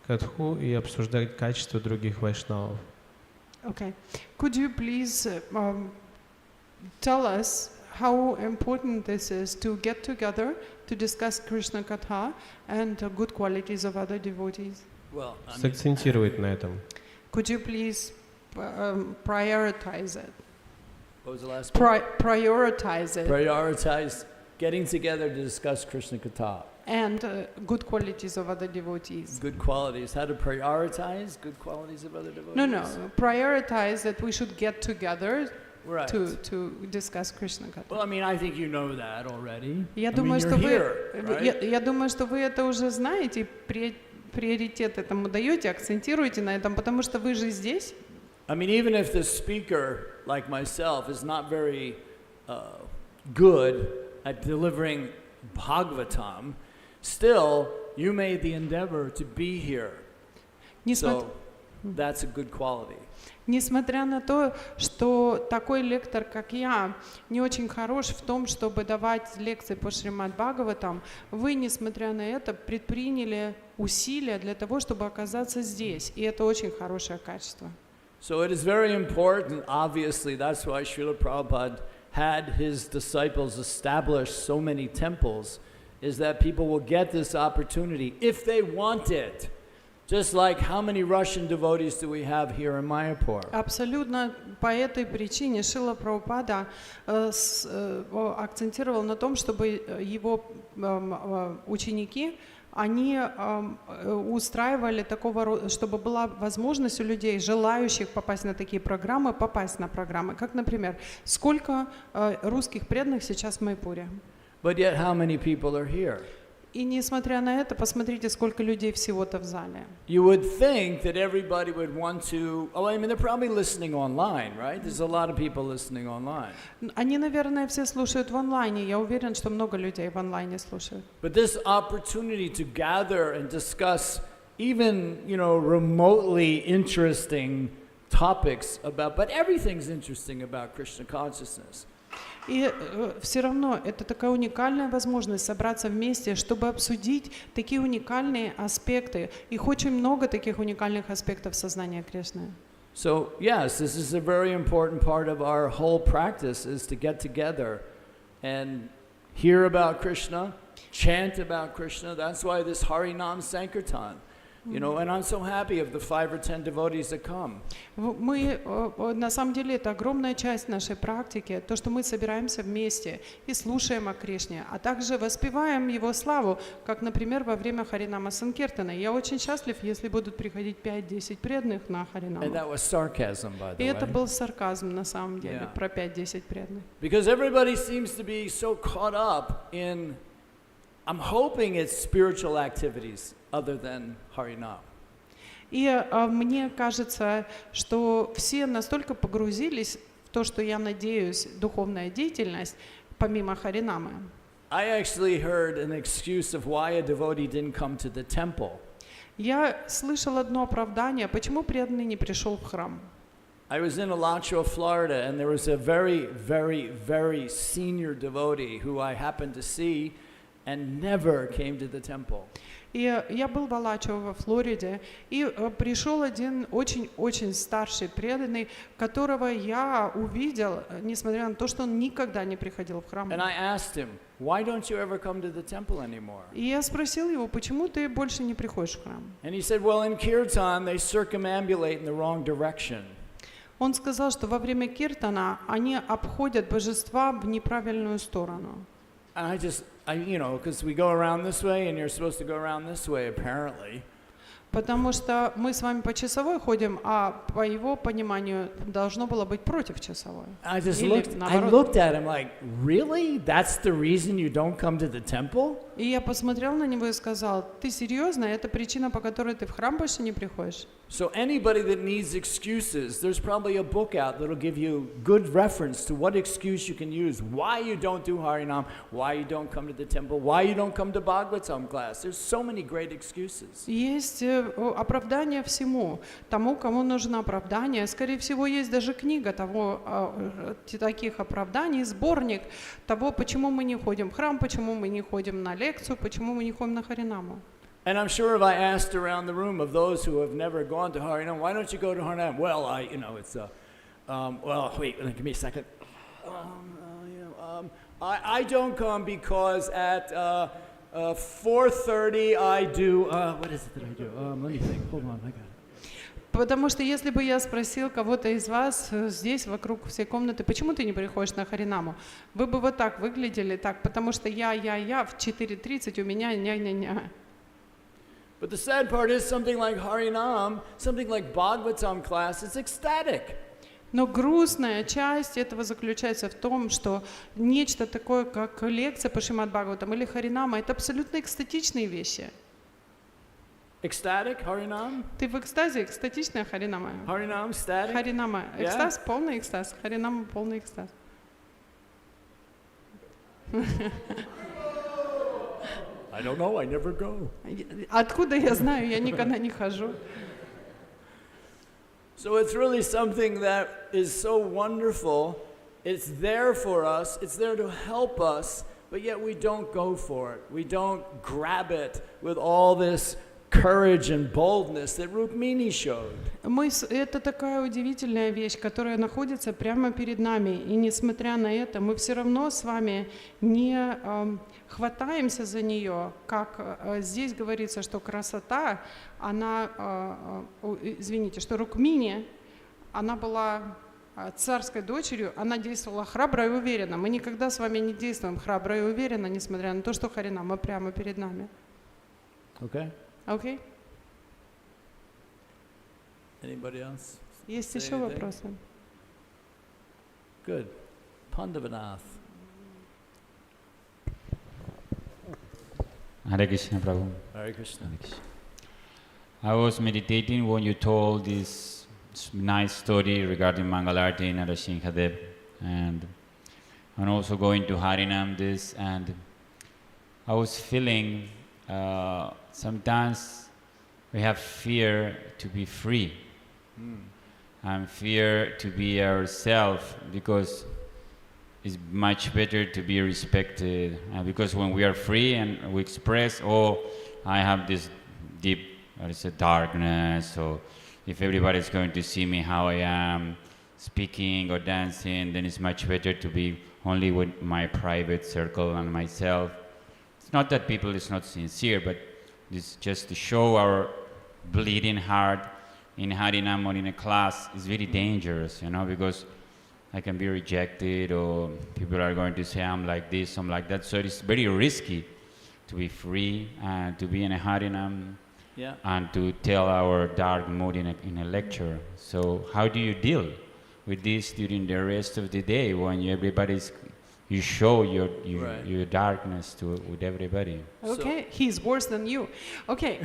Катху и обсуждать качество других вайшнавов. Okay. Could you please tell us how important this is to get together to discuss Krishna Katha and good qualities of other devotees? Well, I mean, Сакцентировать на этом. Could you please prioritize it? what was the last part? Prioritize it. Prioritize getting together to discuss Krishna Katha. And good qualities of other devotees. Good qualities. How to prioritize good qualities of other devotees? No, prioritize that we should get together Right. to discuss Krishna Katha. Well, I mean, I think you know that already. Я I mean, думаю, you're что here, right? я думаю, что вы это уже знаете, приоритет этому даете, акцентируете на этом, потому что вы же здесь. I mean, even if the speaker, like myself, is not very good at delivering Bhagavatam, still, you made the endeavor to be here. So, that's a good quality. Несмотря на то, что такой лектор, как я, не очень хорош в том, чтобы давать лекции по Шримад Бхагаватам, вы, несмотря на это, предприняли усилия для того, чтобы оказаться здесь. И это очень хорошее качество. So it is very important, obviously, that's why Srila Prabhupada had his disciples establish so many temples, is that people will get this opportunity if they want it. Just like how many Russian devotees do we have here in Mayapur? Абсолютно по этой причине Шрила Прабхупада акцентировал на том, чтобы его ученики, они устраивали такого рода, чтобы была возможность у людей, желающих попасть на такие программы, попасть на программы. Как, например, сколько русских преданных сейчас в Майпуре? But yet how many people are here? И несмотря на это, посмотрите, сколько людей всего-то в зале. You would think that everybody would want to, oh, I mean, they're probably listening online, right? There's a lot of people listening online. Они, наверное, все слушают в онлайне. Я уверен, что много людей в онлайне слушают. But this opportunity to gather and discuss even, you know, remotely interesting topics about, but everything's interesting about Krishna consciousness. И все равно это такая уникальная возможность собраться вместе, чтобы обсудить такие уникальные аспекты. Их очень много таких уникальных аспектов сознания Кришны. So, yes, this is a very important part of our whole practice, is to get together and hear about Krishna, chant about Krishna. That's why this Harinam Sankirtan. You know, and I'm so happy of the 5 or 10 devotees that come. Мы, на самом деле, это огромная часть нашей практики, то, что мы собираемся вместе и слушаем о Кришне, а также воспеваем Его славу, как, например, во время Харинама Санкиртана. Я очень счастлив, если будут приходить 5-10 преданных на Харинаму. And that was sarcasm, by the И way. это был сарказм, на самом деле, Yeah. про 5-10 преданных. Because everybody seems to be so caught up in, I'm hoping it's spiritual activities other than Harinam. И мне кажется, что все настолько погрузились в то, что я надеюсь, духовная деятельность, помимо Харинамы. I actually heard an excuse of why a devotee didn't come to the temple. Я слышал одно оправдание, почему преданный не пришел в храм. I was in Alachua, Florida, and there was a very, very, very senior devotee who I happened to see and never came to the temple. И я был в Алачево, во Флориде, и пришел один очень-очень старший преданный, которого я увидел, несмотря на то, что он никогда не приходил в храм. And I asked him, why don't you ever come to the temple anymore? И я спросил его, почему ты больше не приходишь в храм? And he said, well, in Kirtan, they circumambulate in the wrong direction. Он сказал, что во время киртана они обходят божества в неправильную сторону. And because we go around this way and you're supposed to go around this way, apparently. Потому что мы с вами по часовой ходим, а по его пониманию должно было быть против часовой. I Или наоборот. looked at him like, really? That's the reason you don't come to the temple? И я посмотрел на него и сказал, ты серьезно? Это причина, по которой ты в храм больше не приходишь? So anybody that needs excuses, there's probably a book out that'll give you good reference to what excuse you can use, why you don't do Harinam, why you don't come to the temple, why you don't come to Bhagavatam class. There's so many great excuses. Есть оправдание всему. Тому, кому нужно оправдание. Скорее всего, есть даже книга таких оправданий, сборник того, почему мы не ходим в храм, почему мы не ходим на лекцию, почему мы не ходим на Харинаму. And I'm sure if I asked around the room of those who have never gone to Harinam, why don't you go to Harinam? Well, wait, give me a second. I don't come because at 4:30 I do, what is it that I do? Let me think, hold on, I got it. Потому что если бы я спросил кого-то из вас здесь, вокруг всей комнаты, почему ты не приходишь на Харинаму, вы бы вот так выглядели, так, потому что я в 4:30 у меня ня-ня-ня. But the sad part is something like Harinam, something like Bhagavatam class, it's ecstatic. Но грустная часть этого заключается в том, что нечто такое, как лекция по Шримад Бхагаватам или Харинама, это абсолютно экстатичные вещи. Ecstatic, Harinam? Ты в экстазе, экстатичная Харинама? Harinam, static? Харинама. Экстаз, полный экстаз. Харинама, полный экстаз. I don't know, I never go. Откуда я знаю? Я никогда не хожу. So it's really something that is so wonderful. It's there for us. It's there to help us, but yet we don't go for it. We don't grab it with all this courage and boldness that Rukmini showed. Это такая удивительная вещь, которая находится прямо перед нами. И несмотря на это, мы все равно с вами не хватаемся за нее. Как здесь говорится, что красота, что Рукмини, она была царской дочерью, она действовала храбро и уверенно. Мы никогда с вами не действуем храбро и уверенно, несмотря на то, что Харинама прямо перед нами. Okay? Окей? Anybody else? Есть Say еще anything? вопросы? Good. Pandavanath. Hare Krishna, Prabhu. Hare Krishna. I was meditating when you told this nice story regarding Mangalarti and Narasinghadev, and also going to Harinam and I was feeling sometimes we have fear to be free and fear to be ourselves, because it's much better to be respected, because when we are free and we express, I have this deep darkness, or if everybody's going to see me how I am speaking or dancing, then it's much better to be only with my private circle and myself. It's not that people is not sincere, but it's just to show our bleeding heart in Harinam or in a class is very dangerous, because I can be rejected, or people are going to say I'm like this, I'm like that. So it's very risky to be free and to be in a Harinam and to tell our dark mood in a lecture. So how do you deal with this during the rest of the day when you show your darkness with everybody? Okay, he's worse than you. Okay,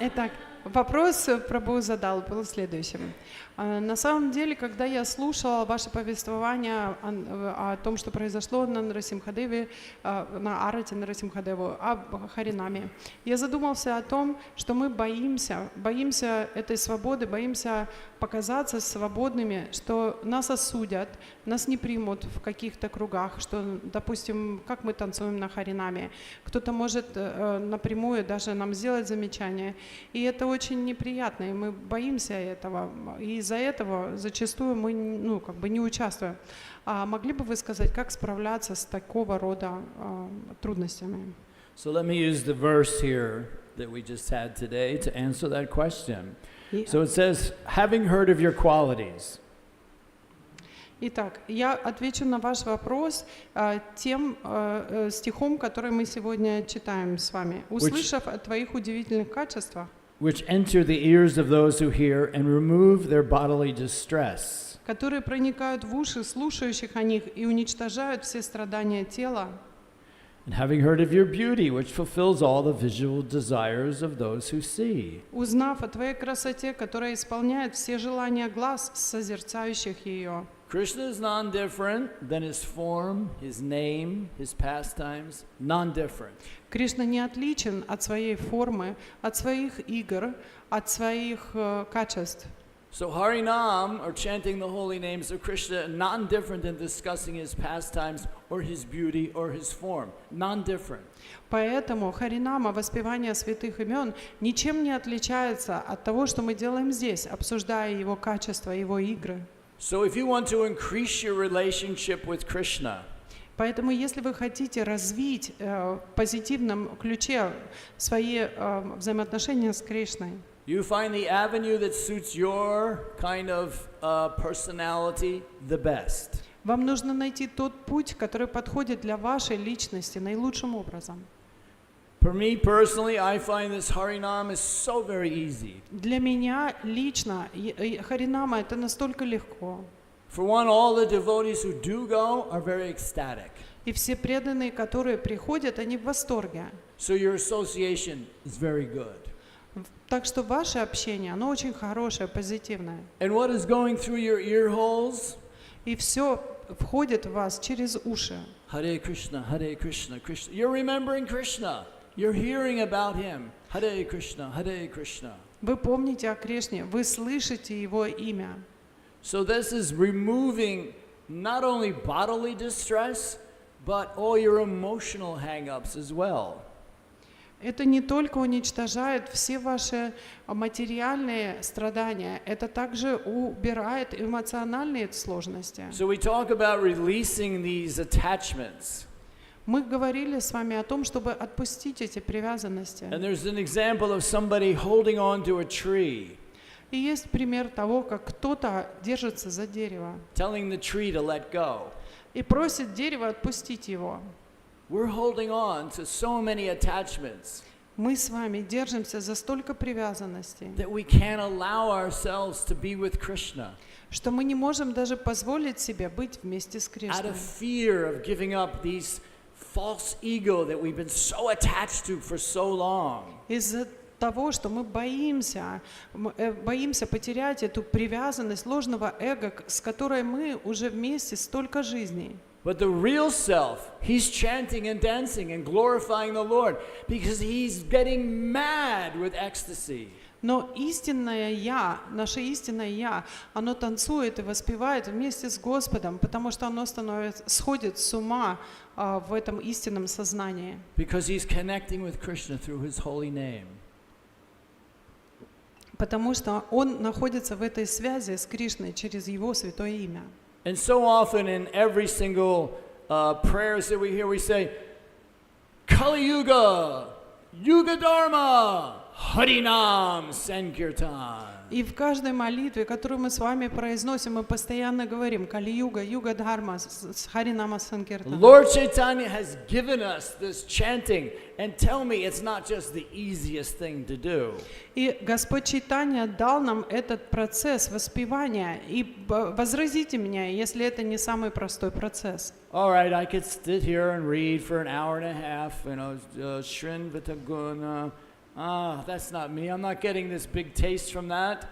итак, Вопрос Прабху задал, был следующим. На самом деле, когда я слушала ваше повествование о том, что произошло на Нарасимхадеве, на Арате Нарасимхадеву, об Харинаме, я задумался о том, что мы боимся этой свободы, боимся показаться свободными, что нас осудят, нас не примут в каких-то кругах, что, допустим, как мы танцуем на Харинаме, кто-то может напрямую даже нам сделать замечание, и это очень неприятно, и мы боимся этого, и из-за этого зачастую мы не участвуем. А могли бы вы сказать, как справляться с такого рода трудностями? So let me use the verse here that we just had today to answer that question. So it says, having heard of your qualities. Итак, я отвечу на ваш вопрос тем стихом, который мы сегодня читаем с вами. «Услышав о твоих удивительных качествах, which enter the ears of those who hear and remove their bodily distress. Которые проникают в уши слушающих о них и уничтожают все страдания тела. And having heard of your beauty, which fulfills all the visual desires of those who see. Узнав о твоей красоте, которая исполняет все желания глаз созерцающих ее». Krishna is non-different than his form, his name, his pastimes, non-different. Кришна не отличен от своей формы, от своих игр, от своих качеств. So Harinam, or chanting the holy names of Krishna, non-different than discussing his pastimes or his beauty or his form. Non-different. Поэтому Харинама, воспевание святых имен, ничем не отличается от того, что мы делаем здесь, обсуждая его качества, его игры. So if you want to increase your relationship with Krishna, поэтому, если вы хотите развить в позитивном ключе свои взаимоотношения с Кришной, you find the avenue that suits your kind of personality the best. вам нужно найти тот путь, который подходит для вашей личности наилучшим образом. For me personally, I find this Harinam is so very easy. Для меня лично Харинама это настолько легко. For one, all the devotees who do go are very ecstatic. И все преданные, которые приходят, они в восторге. So your association is very good. Так что ваше общение, оно очень хорошее, позитивное. And what is going through your ear holes? И все входит в вас через уши. Hare Krishna, Krishna. You're remembering Krishna. You're hearing about him. Hare Krishna, Hare Krishna. Вы помните о Кришне, вы слышите его имя. So this is removing not only bodily distress, but all your emotional hang-ups as well. Это не только уничтожает все ваши материальные страдания, это также убирает эмоциональные сложности. So we talk about releasing these attachments. Мы говорили с вами о том, чтобы отпустить эти привязанности. And there's an example of somebody holding on to a tree. И есть пример того, как кто-то держится за дерево. Telling the tree to let go. И просит дерево отпустить его. We're holding on to so many attachments. Мы с вами держимся за столько привязанностей, that we can't allow ourselves to be with Krishna. Что мы не можем даже позволить себе быть вместе с Out Кришной. of fear of giving up these false ego that we've been so attached to for so long. Из-за того, что мы боимся потерять эту привязанность ложного эго, с которой мы уже вместе столько жизней. But the real self, he's chanting and dancing and glorifying the Lord because he's getting mad with ecstasy. Но истинное Я, наше истинное Я, оно танцует и воспевает вместе с Господом, потому что оно сходит с ума в этом истинном сознании. Because he's connecting with Krishna through his holy name. Потому что он находится в этой связи с Кришной через его святое имя. And so often in every single prayers that we hear, we say, Kali Yuga, Yuga Dharma, Harinam Sankirtan. И в каждой молитве, которую мы с вами произносим, мы постоянно говорим Кали-юга, Юга-дхарма, Харинама Санкиртана. Lord Chaitanya has given us this chanting, and tell me it's not just the easiest thing to do. И Господь Чайтанья дал нам этот процесс воспевания. И возразите меня, если это не самый простой процесс. All right, I could sit here and read for an hour and a half, Shrin Vitaguna, That's not me. I'm not getting this big taste from that.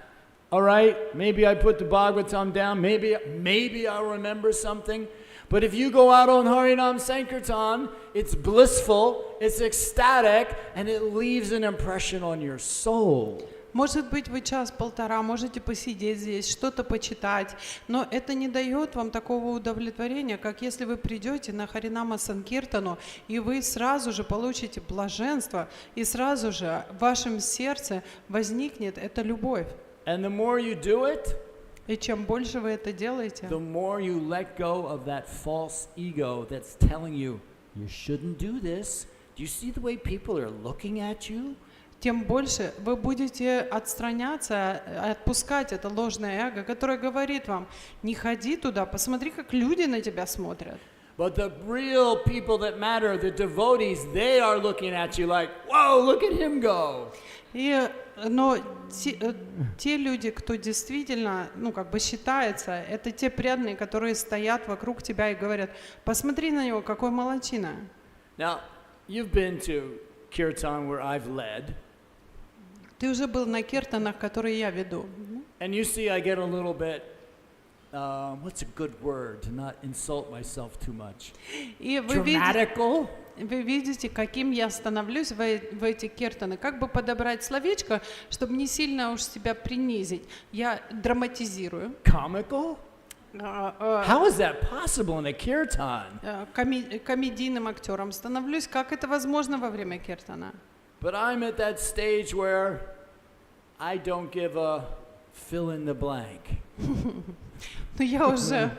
All right, maybe I put the Bhagavatam down. Maybe I'll remember something. But if you go out on Harinam Sankirtan, it's blissful, it's ecstatic, and it leaves an impression on your soul. Может быть, вы час-полтора можете посидеть здесь, что-то почитать, но это не дает вам такого удовлетворения, как если вы придете на Харинама Санкиртану, и вы сразу же получите блаженство, и сразу же в вашем сердце возникнет эта любовь. And the more you do it, и чем больше вы это делаете, the more you let go of that false ego that's telling you, you shouldn't do this. Do you see the way people are looking at you? тем больше вы будете отстраняться, отпускать это ложное эго, которое говорит вам, не ходи туда, посмотри, как люди на тебя смотрят. But the real people that matter, the devotees, they are looking at you like, whoa, look at him go. Но те люди, кто действительно, считается, это те преданные, которые стоят вокруг тебя и говорят, посмотри на него, какой молодчина. Now, you've been to Kirtan where I've led. Ты уже был на киртанах, которые я веду. And you see, I get a little bit, what's a good word to not insult myself too much? Dramatical? Вы видите, каким я становлюсь в эти киртаны. Как бы подобрать словечко, чтобы не сильно уж себя принизить. Я драматизирую. Comical? How is that possible in a kirtan? Комедийным актером становлюсь. Как это возможно во время киртана? But I'm at that stage where I don't give a fill in the blank. Но я уже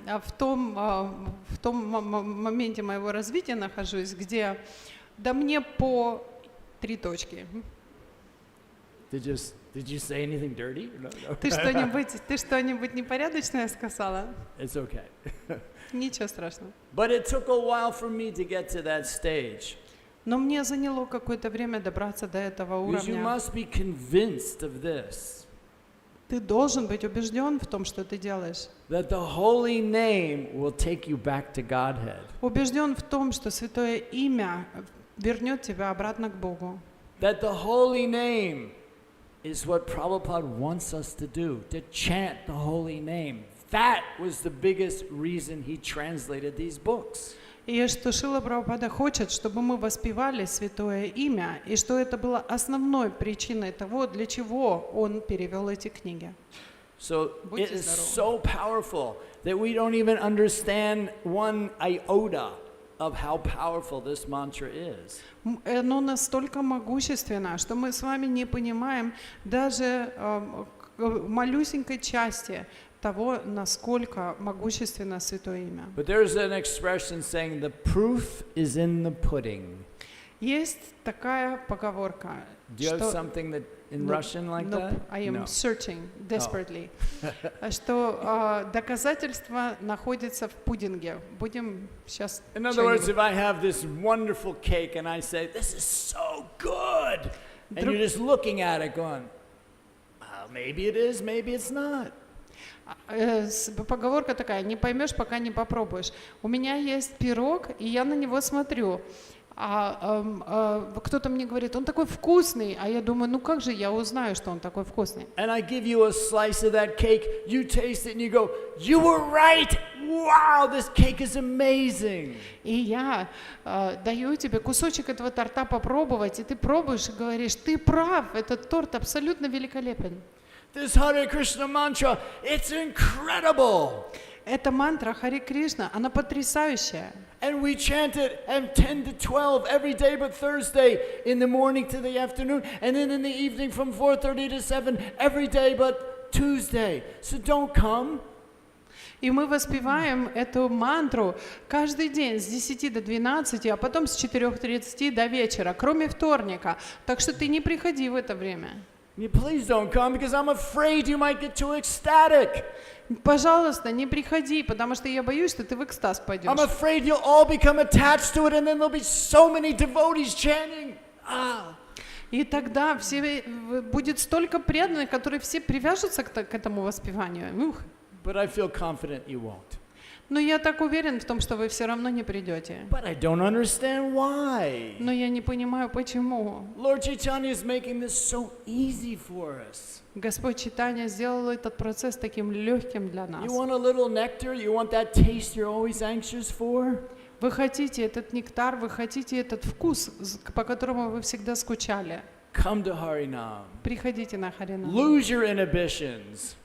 в том моменте моего развития нахожусь, где да мне по 3 точки. Did you say anything dirty? No. Ты что-нибудь непорядочное сказала? It's okay. Ничего страшного. But it took a while for me to get to that stage. Но мне заняло какое-то время добраться до этого Because you уровня. must be convinced of this. Ты должен быть убежден в том, что ты делаешь. That the holy name will take you back to Godhead. Убежден в том, что святое имя вернет тебя обратно к Богу. That the holy name is what Prabhupada wants us to do, to chant the holy name. That was the biggest reason he translated these books. И что Шрила Прабхупада хочет, чтобы мы воспевали святое имя, и что это было основной причиной того, для чего он перевел эти книги. So it is so powerful that we don't even understand one iota of how powerful this mantra is. Оно настолько могущественно, что мы с вами не понимаем даже малюсенькой части того, насколько могущественно святое имя. But there's an expression saying the proof is in the pudding. Есть такая поговорка. Do you have something that in Russian like that? I am searching desperately. Что доказательства находятся в пудинге. Будем сейчас. In other words, if I have this wonderful cake and I say, "This is so good," and you're just looking at it, going, "Maybe it is, maybe it's not." Поговорка такая: не поймешь, пока не попробуешь. У меня есть пирог, и я на него смотрю. Кто-то мне говорит, он такой вкусный, а я думаю, ну как же я узнаю, что он такой вкусный? And I give you a slice of that cake, you taste it and you go, "You were right! Wow, this cake is amazing!" И я даю тебе кусочек этого торта попробовать, и ты пробуешь и говоришь, ты прав, этот торт абсолютно великолепен. This Hare Krishna mantra, it's incredible. Эта мантра Харе Кришна, она потрясающая. And we chant it at 10 to 12 every day but Thursday in the morning to the afternoon, and then in the evening from 4:30 to 7 every day but Tuesday. So don't come. И мы воспеваем эту мантру каждый день с 10 до 12, а потом с 4:30 до вечера, кроме вторника. Так что ты не приходи в это время. Please don't come because I'm afraid you might get too ecstatic. Пожалуйста, не приходи, потому что я боюсь, что ты в экстаз пойдешь. I'm afraid you'll all become attached to it and then there'll be so many devotees chanting. И тогда будет столько преданных, которые все привяжутся к этому воспеванию. But I feel confident you won't. Но я так уверен в том, что вы все равно не придете. But I don't understand why. Но я не понимаю, почему. Lord Chaitanya is making this so easy for us. Господь Чайтанья сделал этот процесс таким легким для нас. You want a little nectar? You want that taste you're always anxious for? Вы хотите этот нектар, вы хотите этот вкус, по которому вы всегда скучали. Come to Harinam. Приходите на Харинам. Lose your inhibitions.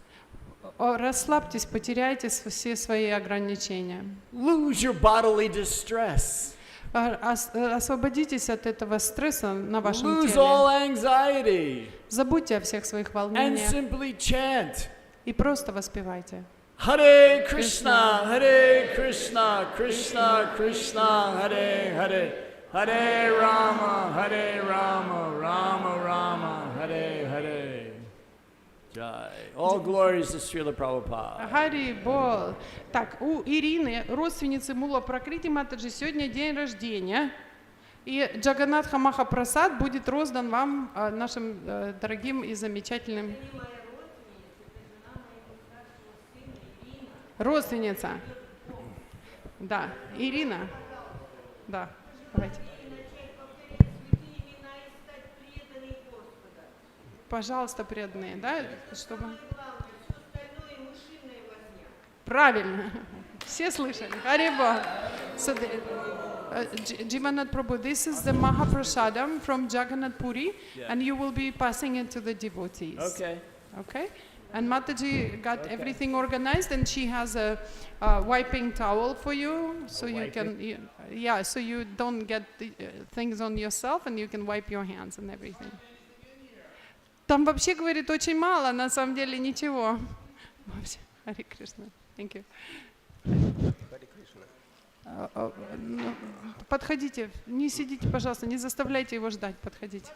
Расслабьтесь, потеряйте все свои ограничения. Lose your bodily distress. Освободитесь от этого стресса на вашем Lose теле. all anxiety. Забудьте о всех своих And волнениях simply chant. и просто воспевайте. Hare Krishna, Hare Krishna, Krishna Krishna, Hare Hare, Hare Rama, Rama Rama, Hare Hare. Jai. All glories to Srila Prabhupada. Хари Бол. Так, у Ирины, родственницы Мула Пракрити Матаджи, сегодня день рождения. И Джаганатха Махапрасад будет роздан вам, нашим дорогим и замечательным. Родственница. Да, Ирина. Да, давайте. Пожалуйста, преданные, да, чтобы... Правильно. Все слышали. Харибо. So Дживанатх Prabhu, this is the Mahaprasadam from Jagannath Puri, and you will be passing it to the devotees. Okay. Okay? And Mataji got everything organized, and she has a wiping towel for you, so you can, so you don't get the, things on yourself, and you can wipe your hands and everything. Там вообще, говорит, очень мало, на самом деле ничего. Харе Кришна. Thank you. Подходите, не сидите, пожалуйста, не заставляйте его ждать, подходите.